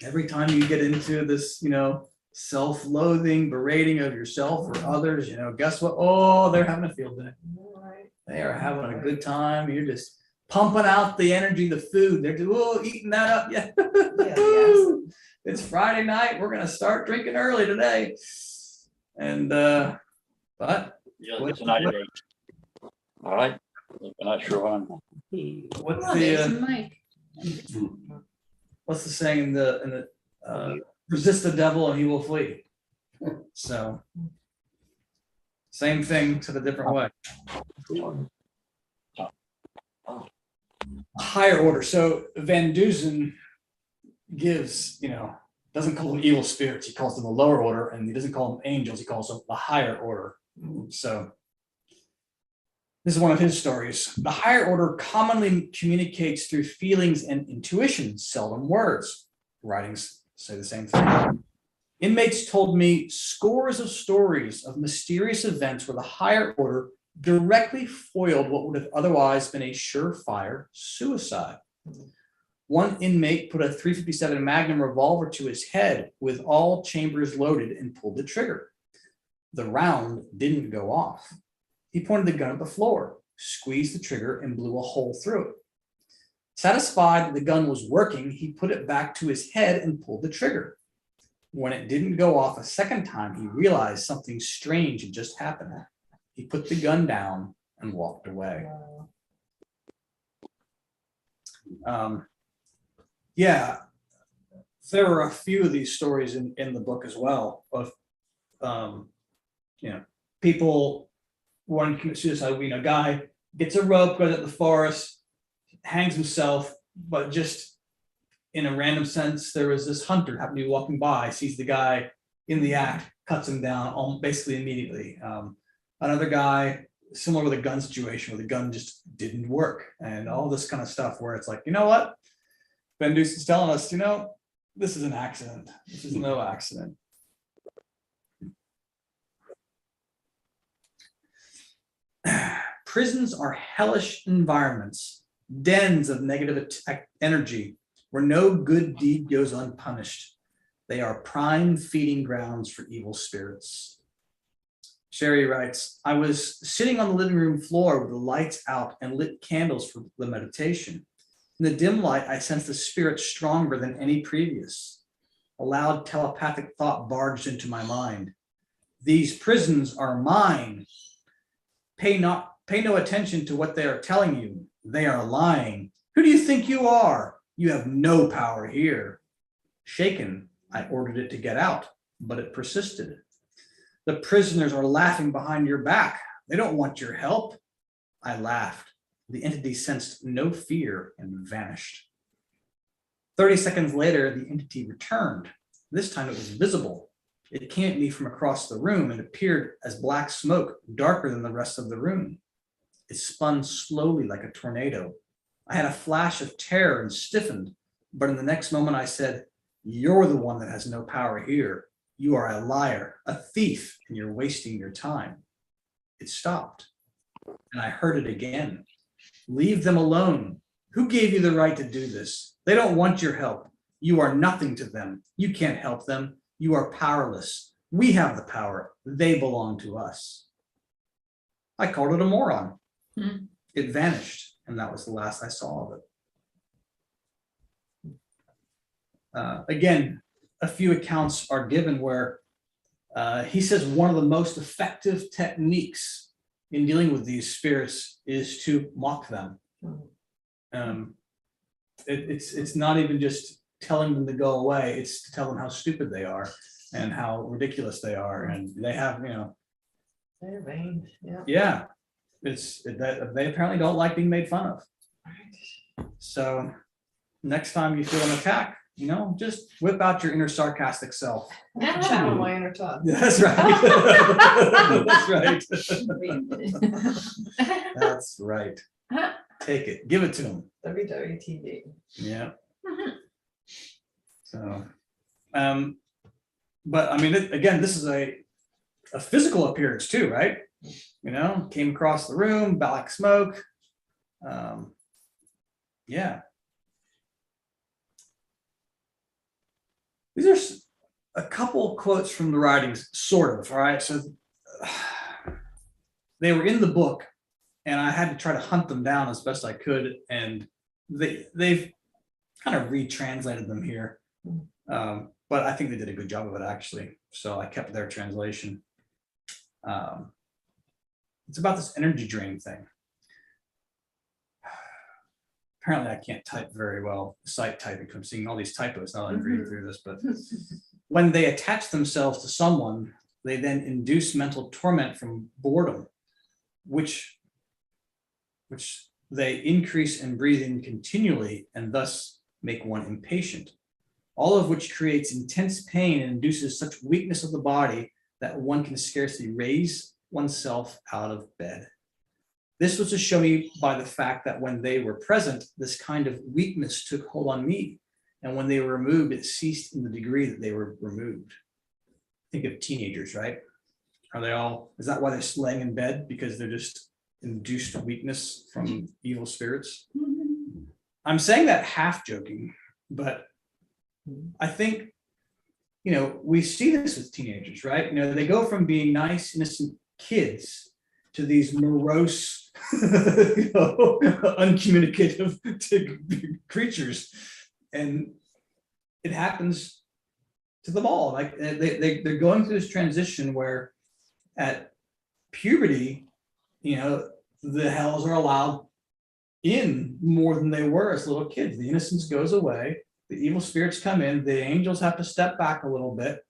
Every time you get into this, self-loathing, berating of yourself or others, guess what? Oh, they're having a field day. They are having a good time. You're just pumping out the energy, the food. They're just eating that up. Yeah. It's Friday night. We're gonna start drinking early today. And but Yeah, it's an 88. All right. I'm not sure on. what's Oh, there's the Mike. what's the saying in the resist the devil and he will flee. So same thing, said a different way. Higher order. So Van Dusen gives, doesn't call them evil spirits. He calls them the lower order, and he doesn't call them angels. He calls them the higher order. So this is one of his stories. The higher order commonly communicates through feelings and intuition, seldom words. Writings say the same thing. Inmates told me scores of stories of mysterious events where the higher order directly foiled what would have otherwise been a surefire suicide. One inmate put a .357 Magnum revolver to his head with all chambers loaded and pulled the trigger. The round didn't go off. He pointed the gun at the floor, squeezed the trigger, and blew a hole through it. Satisfied that the gun was working, he put it back to his head and pulled the trigger. When it didn't go off a second time, he realized something strange had just happened. He put the gun down and walked away. There are a few of these stories in the book as well of people wanting to commit suicide. A guy gets a rope, goes out the forest, hangs himself, but just in a random sense, there was this hunter happened to be walking by, sees the guy in the act, cuts him down basically immediately. Another guy, similar with a gun situation where the gun just didn't work, and all this kind of stuff where it's like, you know what? Ben Deuce is telling us, you know, this is an accident. This is no accident. Prisons are hellish environments, dens of negative energy where no good deed goes unpunished. They are prime feeding grounds for evil spirits. Sherry writes, I was sitting on the living room floor with the lights out and lit candles for the meditation. In the dim light, I sensed the spirit stronger than any previous. A loud telepathic thought barged into my mind. These prisons are mine. Pay no attention to what they are telling you. They are lying. Who do you think you are? You have no power here. Shaken, I ordered it to get out, but it persisted. The prisoners are laughing behind your back. They don't want your help. I laughed. The entity sensed no fear and vanished. 30 seconds later, the entity returned. This time it was visible. It came at me from across the room and appeared as black smoke, darker than the rest of the room. It spun slowly like a tornado. I had a flash of terror and stiffened, but in the next moment I said, you're the one that has no power here. You are a liar, a thief, and you're wasting your time. It stopped, and I heard it again. Leave them alone. Who gave you the right to do this? They don't want your help. You are nothing to them. You can't help them. You are powerless. We have the power. They belong to us. I called it a moron. It vanished, and that was the last I saw of it. Again, a few accounts are given where he says one of the most effective techniques in dealing with these spirits is to mock them. It's not even just telling them to go away, it's to tell them how stupid they are and how ridiculous they are, and they have, you know, They're vain, yeah. yeah, that they apparently don't like being made fun of. Right. So next time you feel an attack, you know, just whip out your inner sarcastic self. Channel my inner Todd. That's right. That's right. That's right. Take it, give it to them. WWTD. Yeah. So, but I mean, again, this is a physical appearance too, right? You know, came across the room, black smoke. Yeah. These are a couple quotes from the writings, sort of, all right? So they were in the book, and I had to try to hunt them down as best I could, and they've kind of retranslated them here. But I think they did a good job of it, actually. So I kept their translation. It's about this energy drain thing. Apparently I can't type very well, sight typing, because I'm seeing all these typos now that I'm reading through this, but when they attach themselves to someone, they then induce mental torment from boredom, which they increase in breathing continually and thus make one impatient, all of which creates intense pain and induces such weakness of the body that one can scarcely raise oneself out of bed. This was to show me by the fact that when they were present, this kind of weakness took hold on me. And when they were removed, it ceased in the degree that they were removed. Think of teenagers, right? Are they all, is that why they're laying in bed? Because they're just induced weakness from evil spirits? I'm saying that half joking, but I think, you know, we see this with teenagers, right? You know, they go from being nice, innocent kids to these morose, you know, uncommunicative creatures, and it happens to them all. Like they're going through this transition where, at puberty, you know, the hells are allowed in more than they were as little kids. The innocence goes away. The evil spirits come in. The angels have to step back a little bit,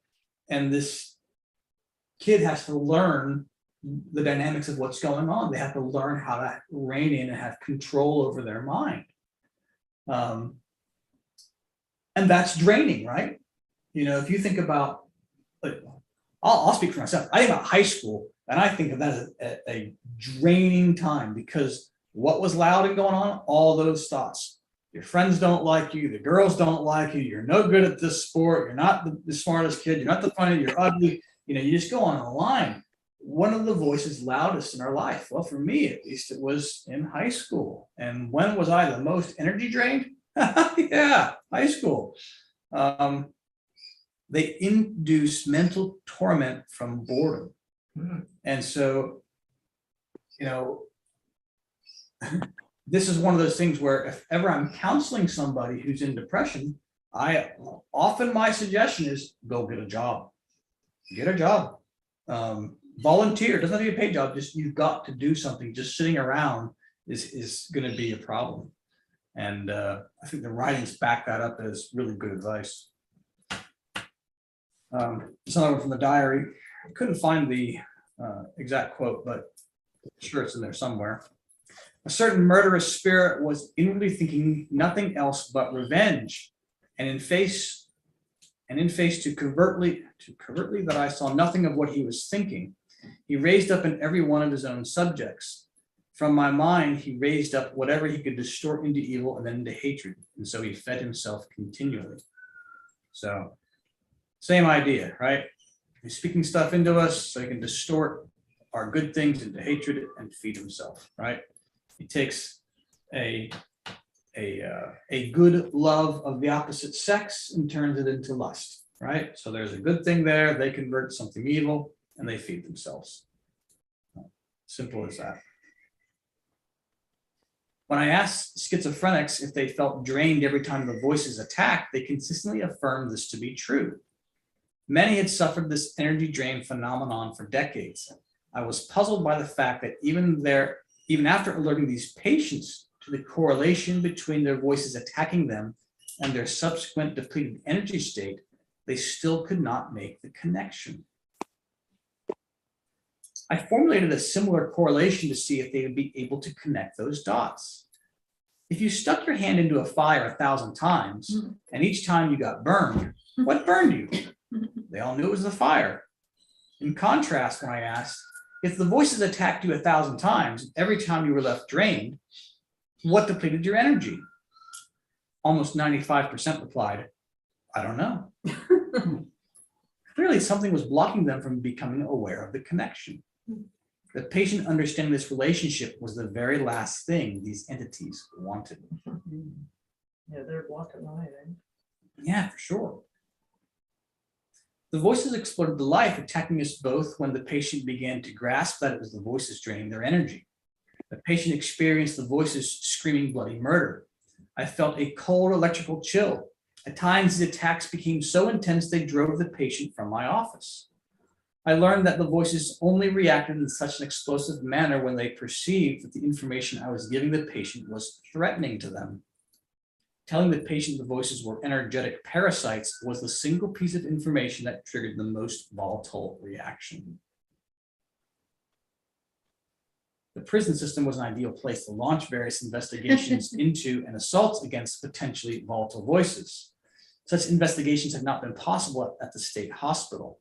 and this kid has to learn the dynamics of what's going on. They have to learn how to rein in and have control over their mind. And that's draining, right? You know, if you think about I'll speak for myself. I think about high school, and I think of that as a draining time, because what was loud and going on? All those thoughts. Your friends don't like you. The girls don't like you. You're no good at this sport. You're not the smartest kid. You're not the funniest. You're ugly. You just go on a line. One of the voices loudest in our life. Well, for me, at least, it was in high school. And when was I the most energy drained? Yeah, high school. They induce mental torment from boredom. And so, this is one of those things where if ever I'm counseling somebody who's in depression, my suggestion is go get a job. Get a job. Volunteer. It doesn't have to be a paid job. Just you've got to do something. Just sitting around is going to be a problem. And I think the writings back that up as really good advice. It's another one from the diary. I couldn't find the exact quote, but I'm sure it's in there somewhere. A certain murderous spirit was inwardly thinking nothing else but revenge, and in face to covertly that I saw nothing of what he was thinking. He raised up in every one of his own subjects. From my mind, he raised up whatever he could distort into evil and then into hatred, and so he fed himself continually. So, same idea, right? He's speaking stuff into us so he can distort our good things into hatred and feed himself, right? He takes a good love of the opposite sex and turns it into lust, right? So there's a good thing there. They convert to something evil and they feed themselves. Simple as that. When I asked schizophrenics if they felt drained every time the voices attacked, they consistently affirmed this to be true. Many had suffered this energy drain phenomenon for decades. I was puzzled by the fact that even after alerting these patients to the correlation between their voices attacking them and their subsequent depleted energy state, they still could not make the connection. I formulated a similar correlation to see if they would be able to connect those dots. If you stuck your hand into a fire 1,000 times, and each time you got burned, what burned you? They all knew it was the fire. In contrast, when I asked, if the voices attacked you 1,000 times, every time you were left drained, what depleted your energy? Almost 95% replied, I don't know. Clearly, something was blocking them from becoming aware of the connection. The patient understanding this relationship was the very last thing these entities wanted. Yeah, they're blocking the light. Yeah, for sure. The voices exploited the life, attacking us both when the patient began to grasp that it was the voices draining their energy. The patient experienced the voices screaming bloody murder. I felt a cold electrical chill. At times, the attacks became so intense they drove the patient from my office. I learned that the voices only reacted in such an explosive manner when they perceived that the information I was giving the patient was threatening to them. Telling the patient the voices were energetic parasites was the single piece of information that triggered the most volatile reaction. The prison system was an ideal place to launch various investigations into and assaults against potentially volatile voices. Such investigations had not been possible at the state hospital.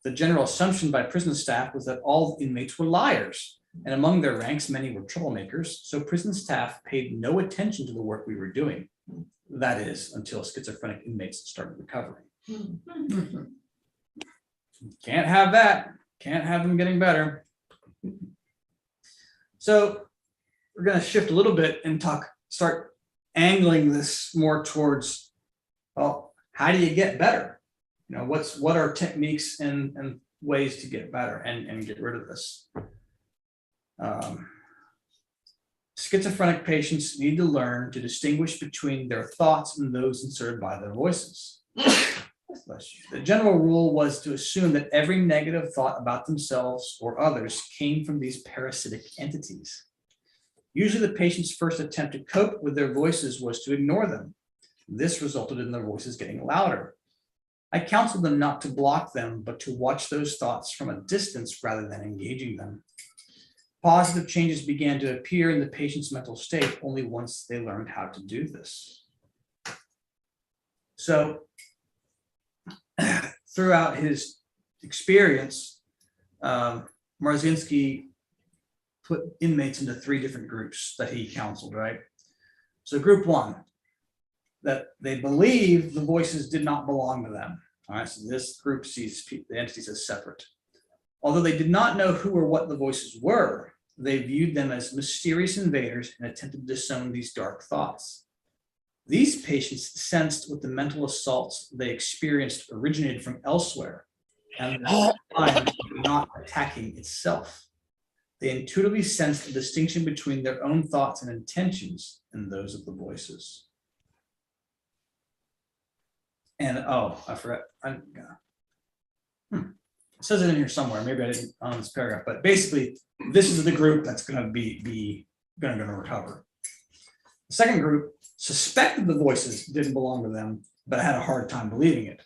The general assumption by prison staff was that all inmates were liars, and among their ranks, many were troublemakers, so prison staff paid no attention to the work we were doing. That is, until schizophrenic inmates started recovering. Can't have that. Can't have them getting better. So we're going to shift a little bit and start angling this more towards, well, how do you get better? What are techniques and ways to get better and get rid of this? Schizophrenic patients need to learn to distinguish between their thoughts and those inserted by their voices. The general rule was to assume that every negative thought about themselves or others came from these parasitic entities. Usually the patient's first attempt to cope with their voices was to ignore them. This resulted in their voices getting louder. I counseled them not to block them, but to watch those thoughts from a distance rather than engaging them. Positive changes began to appear in the patient's mental state only once they learned how to do this. So throughout his experience, Marzinski put inmates into 3 different groups that he counseled, right? So group 1, that they believe the voices did not belong to them. All right, so this group sees the entities as separate. Although they did not know who or what the voices were, they viewed them as mysterious invaders and attempted to disown these dark thoughts. These patients sensed what the mental assaults they experienced originated from elsewhere, and the mind was not attacking itself. They intuitively sensed the distinction between their own thoughts and intentions and those of the voices. And I forgot. It says it in here somewhere. Maybe I didn't on this paragraph, but basically, this is the group that's going to be going to recover. The second group suspected the voices didn't belong to them, but had a hard time believing it.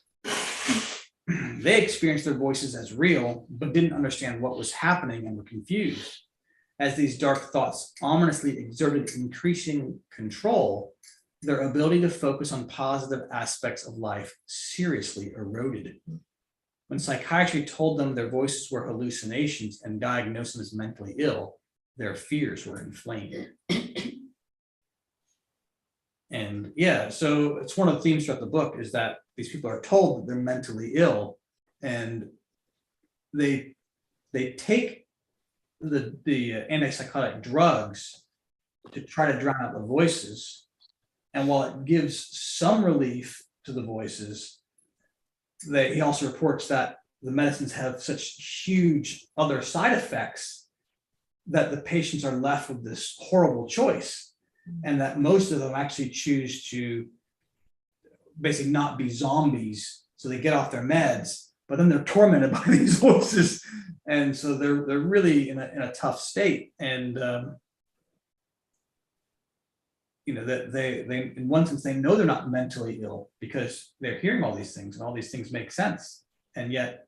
They experienced their voices as real, but didn't understand what was happening and were confused. As these dark thoughts ominously exerted increasing control, their ability to focus on positive aspects of life seriously eroded. When psychiatry told them their voices were hallucinations and diagnosed them as mentally ill, their fears were inflamed. And yeah, so it's one of the themes throughout the book is that these people are told that they're mentally ill, and they take the antipsychotic drugs to try to drown out the voices. And while it gives some relief to the voices, he also reports that the medicines have such huge other side effects that the patients are left with this horrible choice, and that most of them actually choose to basically not be zombies. So they get off their meds, but then they're tormented by these voices. And so they're really in a tough state. And, that they in one sense, they know they're not mentally ill because they're hearing all these things and all these things make sense. And yet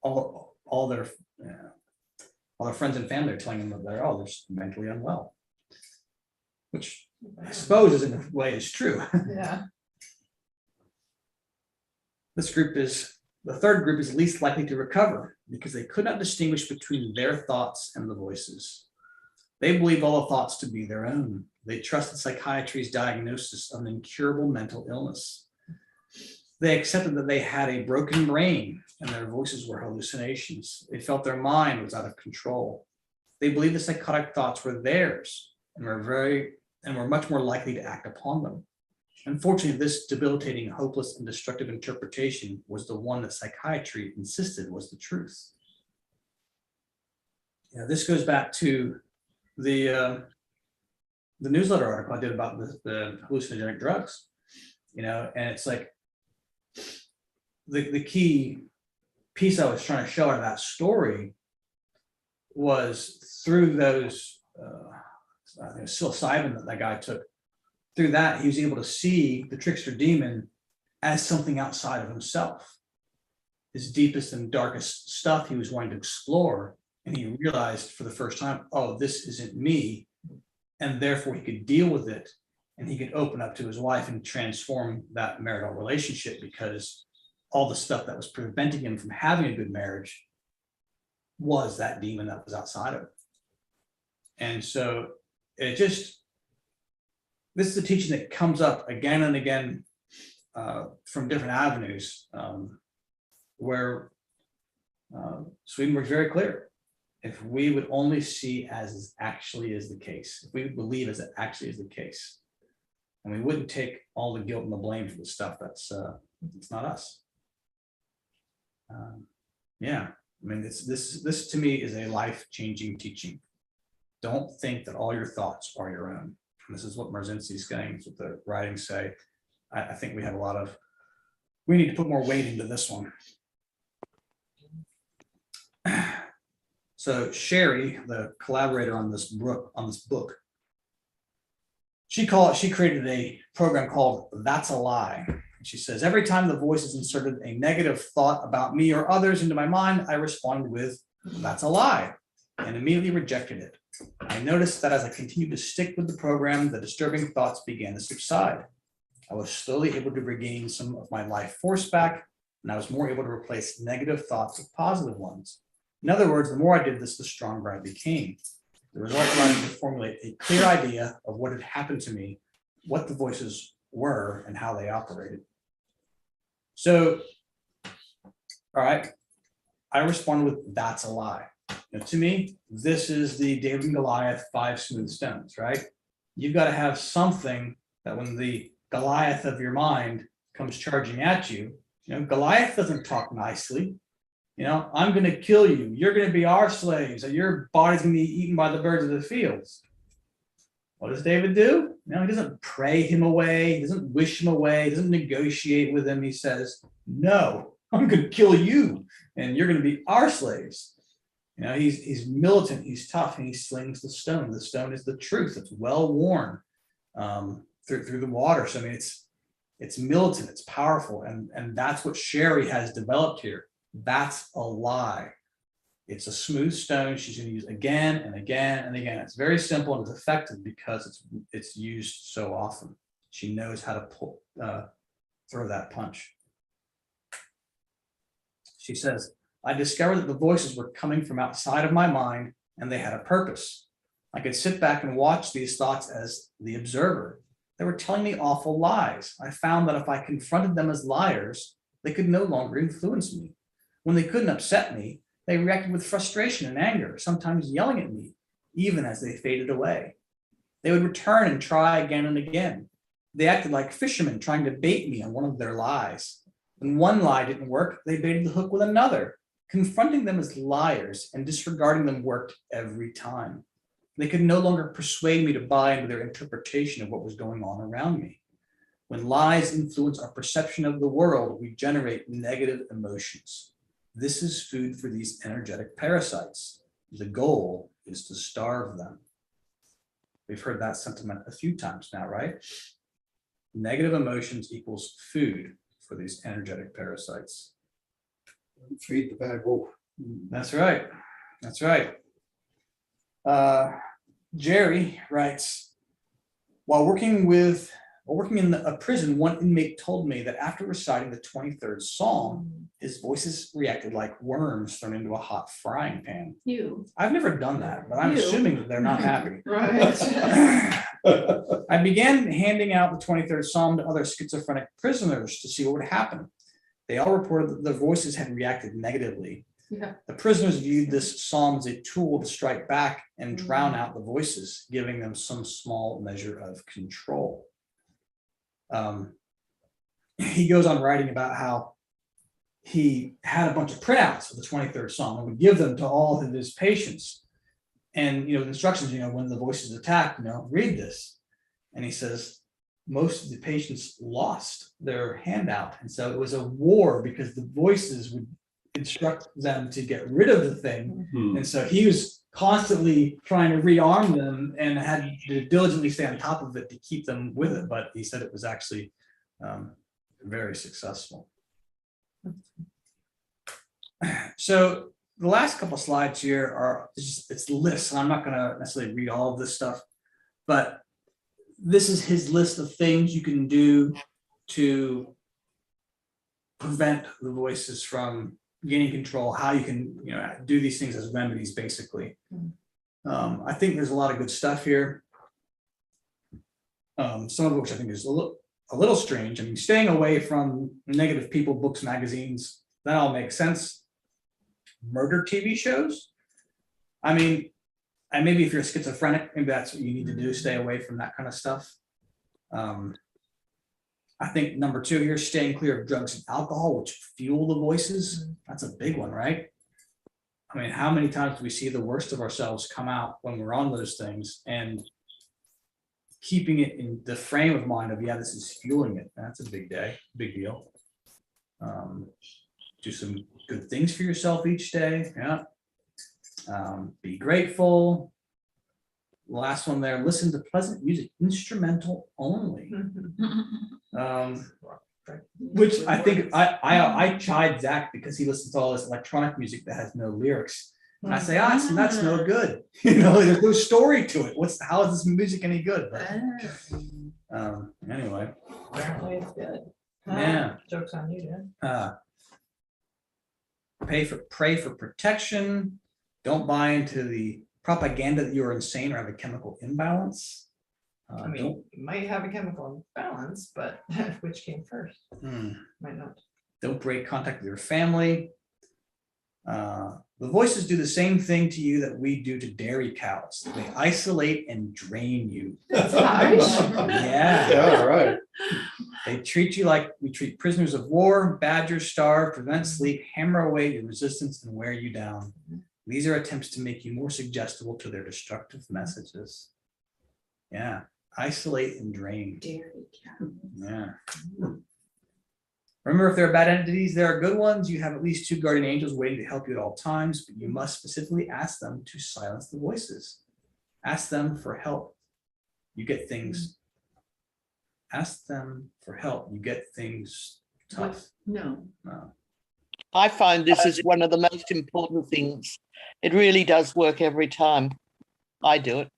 all their friends and family are telling them that they're just mentally unwell, which I suppose is in a way is true. Yeah. The third group is least likely to recover because they could not distinguish between their thoughts and the voices. They believed all the thoughts to be their own. They trusted psychiatry's diagnosis of an incurable mental illness. They accepted that they had a broken brain and their voices were hallucinations. They felt their mind was out of control. They believed the psychotic thoughts were theirs and were much more likely to act upon them. Unfortunately, this debilitating, hopeless, and destructive interpretation was the one that psychiatry insisted was the truth. This goes back to the newsletter article I did about the hallucinogenic drugs, and it's like the key piece I was trying to show out of that story was through those psilocybin that guy took. Through that, he was able to see the trickster demon as something outside of himself. His deepest and darkest stuff he was wanting to explore, and he realized for the first time, oh, this isn't me, and therefore he could deal with it, and he could open up to his wife and transform that marital relationship, because all the stuff that was preventing him from having a good marriage was that demon that was outside of it. And so this is a teaching that comes up again and again from different avenues, where Swedenborg is very clear. If we would only see as actually is the case, if we would believe as it actually is the case, and we wouldn't take all the guilt and the blame for the stuff that's it's not us. This to me is a life-changing teaching. Don't think that all your thoughts are your own. And this is what Marzinski's saying, it's what the writings say. I think we need to put more weight into this one. So Sherry, the collaborator on this book, she created a program called That's a Lie. And she says, every time the voices inserted a negative thought about me or others into my mind, I responded with, that's a lie, and immediately rejected it. I noticed that as I continued to stick with the program, the disturbing thoughts began to subside. I was slowly able to regain some of my life force back and I was more able to replace negative thoughts with positive ones. In other words, the more I did this, the stronger I became. The result allowed me to formulate a clear idea of what had happened to me, what the voices were, and how they operated. So, all right, I responded with, that's a lie. Now, to me, this is the David and Goliath 5 smooth stones, right? You've got to have something that when the Goliath of your mind comes charging at you, Goliath doesn't talk nicely. I'm going to kill you. You're going to be our slaves, and your body's going to be eaten by the birds of the fields. What does David do? He doesn't pray him away. He doesn't wish him away. He doesn't negotiate with him. He says, no, I'm going to kill you, and you're going to be our slaves. He's militant, he's tough, and he slings the stone. The stone is the truth. It's well worn through the water. So it's militant, it's powerful, and that's what Sherry has developed here. That's a lie. It's a smooth stone she's going to use again and again and again. It's very simple and it's effective because it's used so often. She knows how to throw that punch. She says, I discovered that the voices were coming from outside of my mind and they had a purpose. I could sit back and watch these thoughts as the observer. They were telling me awful lies. I found that if I confronted them as liars, they could no longer influence me. When they couldn't upset me, they reacted with frustration and anger, sometimes yelling at me, even as they faded away. They would return and try again and again. They acted like fishermen trying to bait me on one of their lies. When one lie didn't work, they baited the hook with another. Confronting them as liars and disregarding them worked every time. They could no longer persuade me to buy into their interpretation of what was going on around me. When lies influence our perception of the world, we generate negative emotions. This is food for these energetic parasites. The goal is to starve them. We've heard that sentiment a few times now, right? Negative emotions equals food for these energetic parasites. Feed the bad wolf. That's right. That's right. Jerry writes, while working in a prison, one inmate told me that after reciting the 23rd Psalm, his voices reacted like worms thrown into a hot frying pan. I've never done that, but I'm assuming that they're not happy. Right. I began handing out the 23rd Psalm to other schizophrenic prisoners to see what would happen. They all reported that their voices had reacted negatively. Yeah. The prisoners viewed this psalm as a tool to strike back and drown out the voices, giving them some small measure of control. He goes on writing about how he had a bunch of printouts of the 23rd Psalm and would give them to all of his patients. And, with instructions, when the voice is attacked, read this. And he says, most of the patients lost their handout. And so it was a war because the voices would instruct them to get rid of the thing. And so he was constantly trying to rearm them and had to diligently stay on top of it to keep them with it. But he said it was actually very successful. So the last couple of slides here are it's lists, and I'm not going to necessarily read all of this stuff, but this is his list of things you can do to prevent the voices from gaining control, how you can do these things as remedies, basically. I think there's a lot of good stuff here. Some of which I think is a little strange. I mean, staying away from negative people, books, magazines, that all makes sense. Murder TV shows. I mean, and maybe if you're schizophrenic, maybe that's what you need to do, stay away from that kind of stuff. I think number 2 here, staying clear of drugs and alcohol, which fuel the voices. That's a big one, right? I mean, how many times do we see the worst of ourselves come out when we're on those things, and keeping it in the frame of mind of, this is fueling it. That's a big deal. Do some good things for yourself each day. Yeah. Be grateful. Last one there, listen to pleasant music, instrumental only. Which I think I chide Zach because he listens to all this electronic music that has no lyrics. And I say, that's no good. There's no story to it. How is this music any good? But, anyway. Apparently it's good. Yeah. Joke's on you, Dan. Pray for protection. Don't buy into the propaganda that you're insane or have a chemical imbalance. I mean, you might have a chemical imbalance, but which came first? Might not. Don't break contact with your family. The voices do the same thing to you that we do to dairy cows. They isolate and drain you. That's harsh. Yeah. Yeah, right. They treat you like we treat prisoners of war, badger, starve, prevent sleep, hammer away your resistance, and wear you down. These are attempts to make you more suggestible to their destructive messages. Yeah. Isolate and drain. Dairy cow. Yeah. Remember, if there are bad entities, there are good ones. You have at least 2 guardian angels waiting to help you at all times, but you must specifically ask them to silence the voices. Ask them for help. You get things. Ask them for help. You get things tough. No. I find this is one of the most important things. It really does work every time I do it.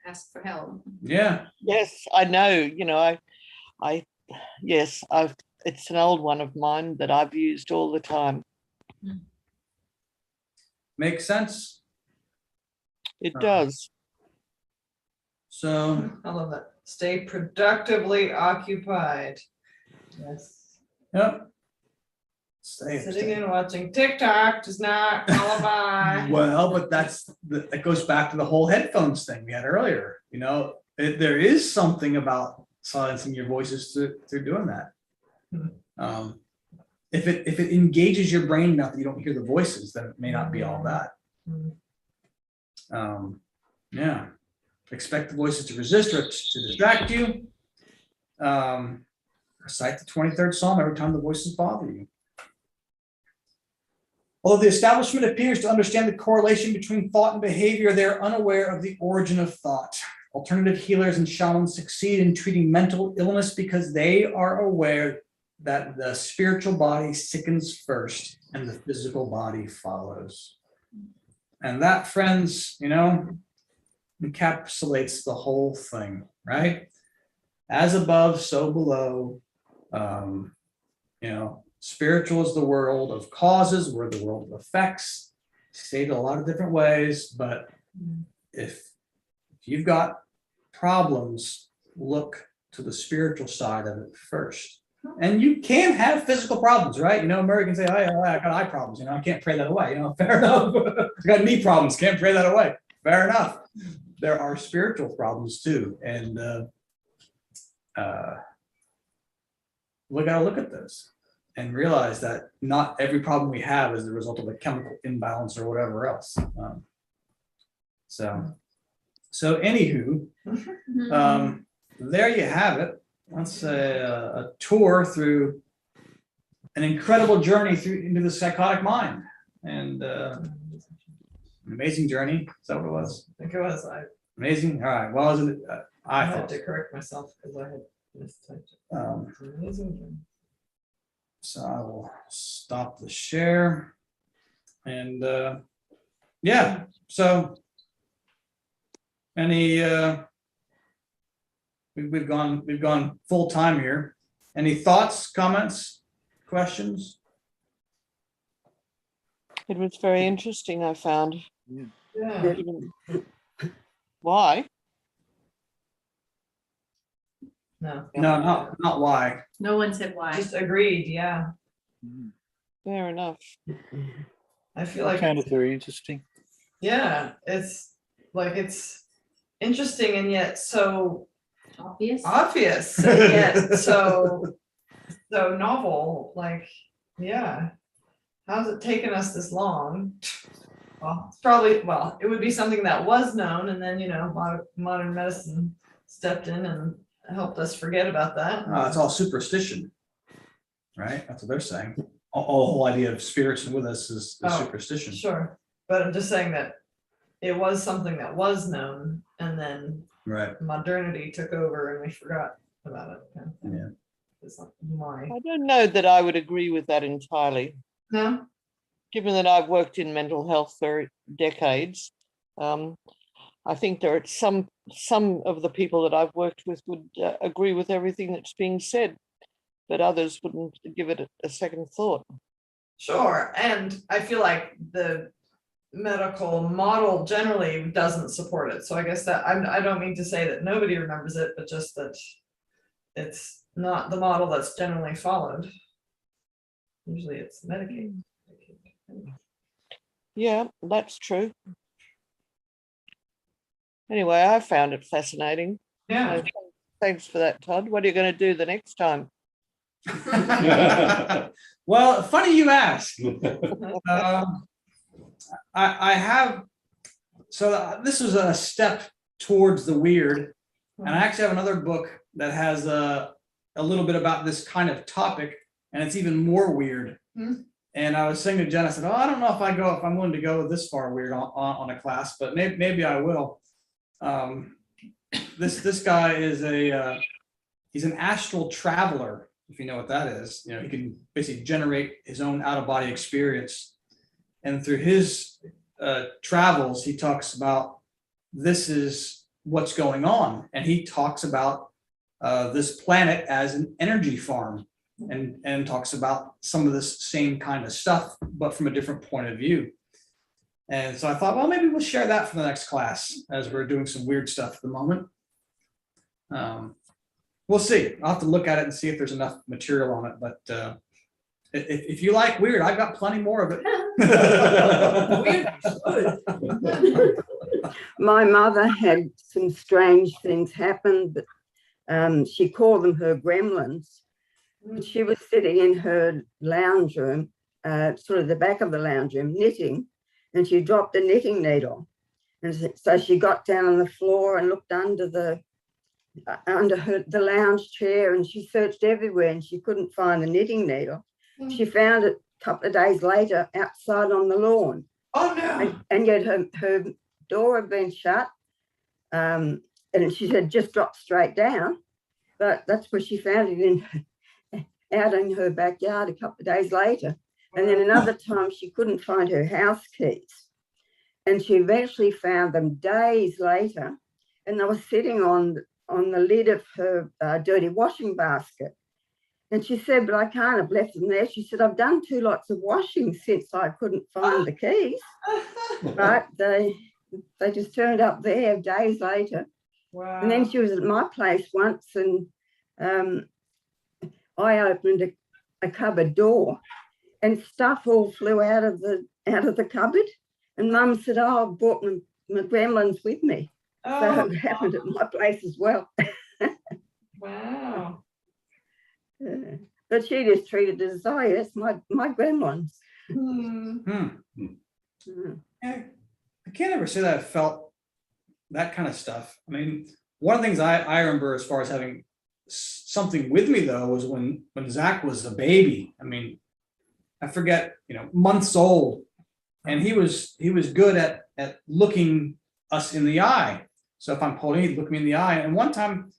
Ask for help. Yeah. Yes, I know, you know, it's an old one of mine that I've used all the time. Makes sense. It does. So, I love that. Stay productively occupied. Yes. yep. Sitting and watching TikTok does not qualify. Well, but that goes back to the whole headphones thing we had earlier. You know, there is something about silencing your voices through doing that. If it engages your brain enough that you don't hear the voices, then it may not be all that. Yeah. Expect the voices to resist or to distract you. Recite the 23rd Psalm every time the voices bother you. Although the establishment appears to understand the correlation between thought and behavior, they are unaware of the origin of thought. Alternative healers and shamans succeed in treating mental illness because they are aware that the spiritual body sickens first and the physical body follows. And that, friends, you know, encapsulates the whole thing, right? As above, so below. You know, spiritual is the world of causes, we're the world of effects, stated a lot of different ways, but if you've got problems, look to the spiritual side of it first. And you can have physical problems, right? You know, Americans say, I got eye problems, you know, I can't pray that away. You know, fair enough. I got knee problems, can't pray that away. Fair enough. There are spiritual problems too. And we got to look at this and realize that not every problem we have is the result of a chemical imbalance or whatever else. So anywho, there you have it. That's a tour through an incredible journey into the psychotic mind, and an amazing journey. Is that what it was? I think it was. Amazing. All right. Well, isn't it? I I had thought. to correct myself because I had mistyped it. Amazing. So I will stop the share, and yeah. So any we've gone full time here. Any thoughts, comments, questions? It was very interesting, I found. Yeah. Why? No. No, not why. No one said why. Just agreed. Yeah. Fair enough. I feel I like found it very interesting. yeah, it's interesting and yet so Obvious. obvious and yet so novel. Like, yeah, how's it taken us this long? Well, it's probably, well, it would be something that was known, and then, you know, modern medicine stepped in and helped us forget about that. It's all superstition, right? That's what they're saying. The whole idea of spirits with us is Oh, superstition. Sure, but I'm just saying that it was something that was known, and then Right. modernity took over and we forgot about it. Kind of thing. Yeah. It's not my, I don't know that I would agree with that entirely. no, Given that I've worked in mental health for decades, I think there are some of the people that I've worked with would agree with everything that's being said, but others wouldn't give it a second thought. Sure, and I feel like the medical model generally doesn't support it, so I guess that, I don't mean to say that nobody remembers it, but just that it's not the model that's generally followed. Usually it's Medicaid. Yeah, that's true. Anyway, I found it fascinating. Yeah. So thanks for that, Todd. What are you going to do the next time? Well, funny you ask. I have, so this was a step towards the weird, and I actually have another book that has a little bit about this kind of topic, and it's even more weird. And I was saying to Jen, I said, "Oh, I don't know if I'm willing to go this far weird on a class, but maybe I will." This guy is he's an astral traveler, if you know what that is. You know, he can basically generate his own out-of-body experience, and through his travels, he talks about this is what's going on, and he talks about this planet as an energy farm, and talks about some of this same kind of stuff, but from a different point of view. And so I thought, well, maybe we'll share that for the next class, as we're doing some weird stuff at the moment. We'll see. I'll have to look at it and see if there's enough material on it. But if you like weird, I've got plenty more of it. My mother had some strange things happen, but she called them her gremlins. She was sitting in her lounge room, sort of the back of the lounge room, knitting, and she dropped a knitting needle. And so she got down on the floor and looked under the lounge chair, and she searched everywhere and she couldn't find the knitting needle. She found it a couple of days later outside on the lawn. Oh no. And yet her door had been shut, and she had just dropped straight down, but that's where she found it, out in her backyard a couple of days later. And then another time she couldn't find her house keys, and she eventually found them days later, and they were sitting on the lid of her dirty washing basket. And she said, "But I can't have left them there." She said, "I've done 2 lots of washing since I couldn't find the keys." But they just turned up there days later. Wow. And then she was at my place once, and I opened a cupboard door, and stuff all flew out of the cupboard. And Mum said, "Oh, I brought my gremlins with me." So it happened at my place as well. Wow. But she just treated it as, "Oh yes, my gremlins." I can't ever say that I felt that kind of stuff. I mean, one of the things I remember as far as having something with me though was when Zach was a baby. I mean, I forget, months old, and he was good at looking us in the eye. So if I'm holding, he'd look me in the eye. And one time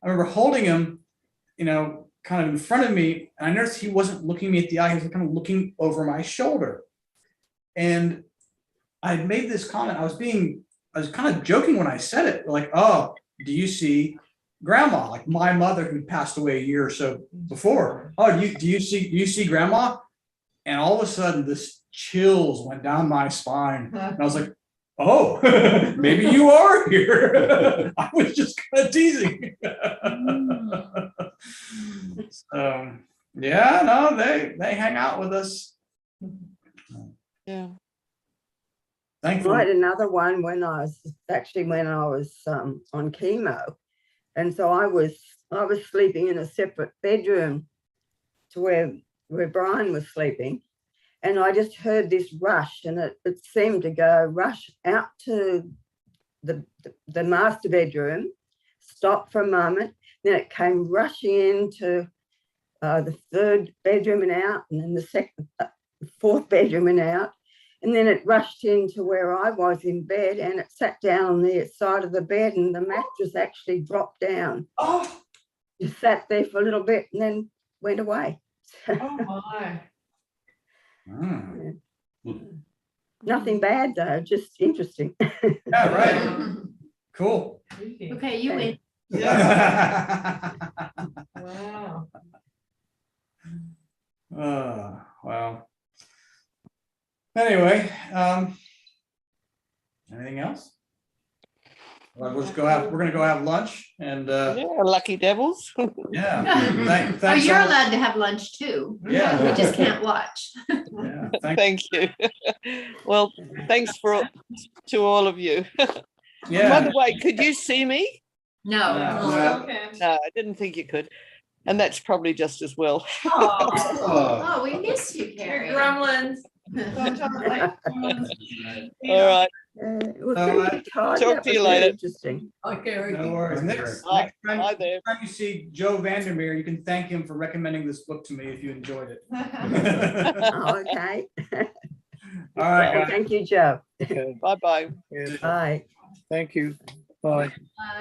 I remember holding him, kind of in front of me, and I noticed he wasn't looking me at the eye, he was kind of looking over my shoulder. And I had made this comment. I was kind of joking when I said it, like, "Oh, do you see grandma?" Like my mother, who passed away a year or so before. "Oh, do you see grandma?" And all of a sudden this chills went down my spine. And I was like, "Oh, maybe you are here." I was just kind of teasing. So yeah, no, they hang out with us. Yeah. Thankfully. I had another one when I was on chemo, and so I was sleeping in a separate bedroom to where Brian was sleeping, and I just heard this rush, and it seemed to rush out to the master bedroom, stop for a moment, then it came rushing into the 3rd bedroom and out, and then the 4th bedroom and out. And then it rushed into where I was in bed, and it sat down on the side of the bed, and the mattress actually dropped down. Oh. Just sat there for a little bit and then went away. Oh my. Nothing bad though, just interesting. Yeah, right. Cool. Okay, you win. Wow. Well, Anyway, anything else? Well, we're gonna go have lunch and, Yeah, lucky devils. yeah. Oh, Thanks you're all- allowed to have lunch too. Yeah. We just can't watch. Yeah, thank- Thank you. Well, thanks to all of you. By yeah. the way, could you see me? No. Yeah. Okay. No, I didn't think you could. And that's probably just as well. Oh, we miss you, Carrie. Gremlins. Don't tell them like gremlins. All right. Well, So, thank you, Todd. talk That to you was very later. interesting. No worries. Next Hi time there. you see Joe Vandermeer, you can thank him for recommending this book to me if you enjoyed it. Oh, okay. All right, Well, guys. thank you, Joe. Okay. Bye-bye. Yeah, Bye. thank you. Bye.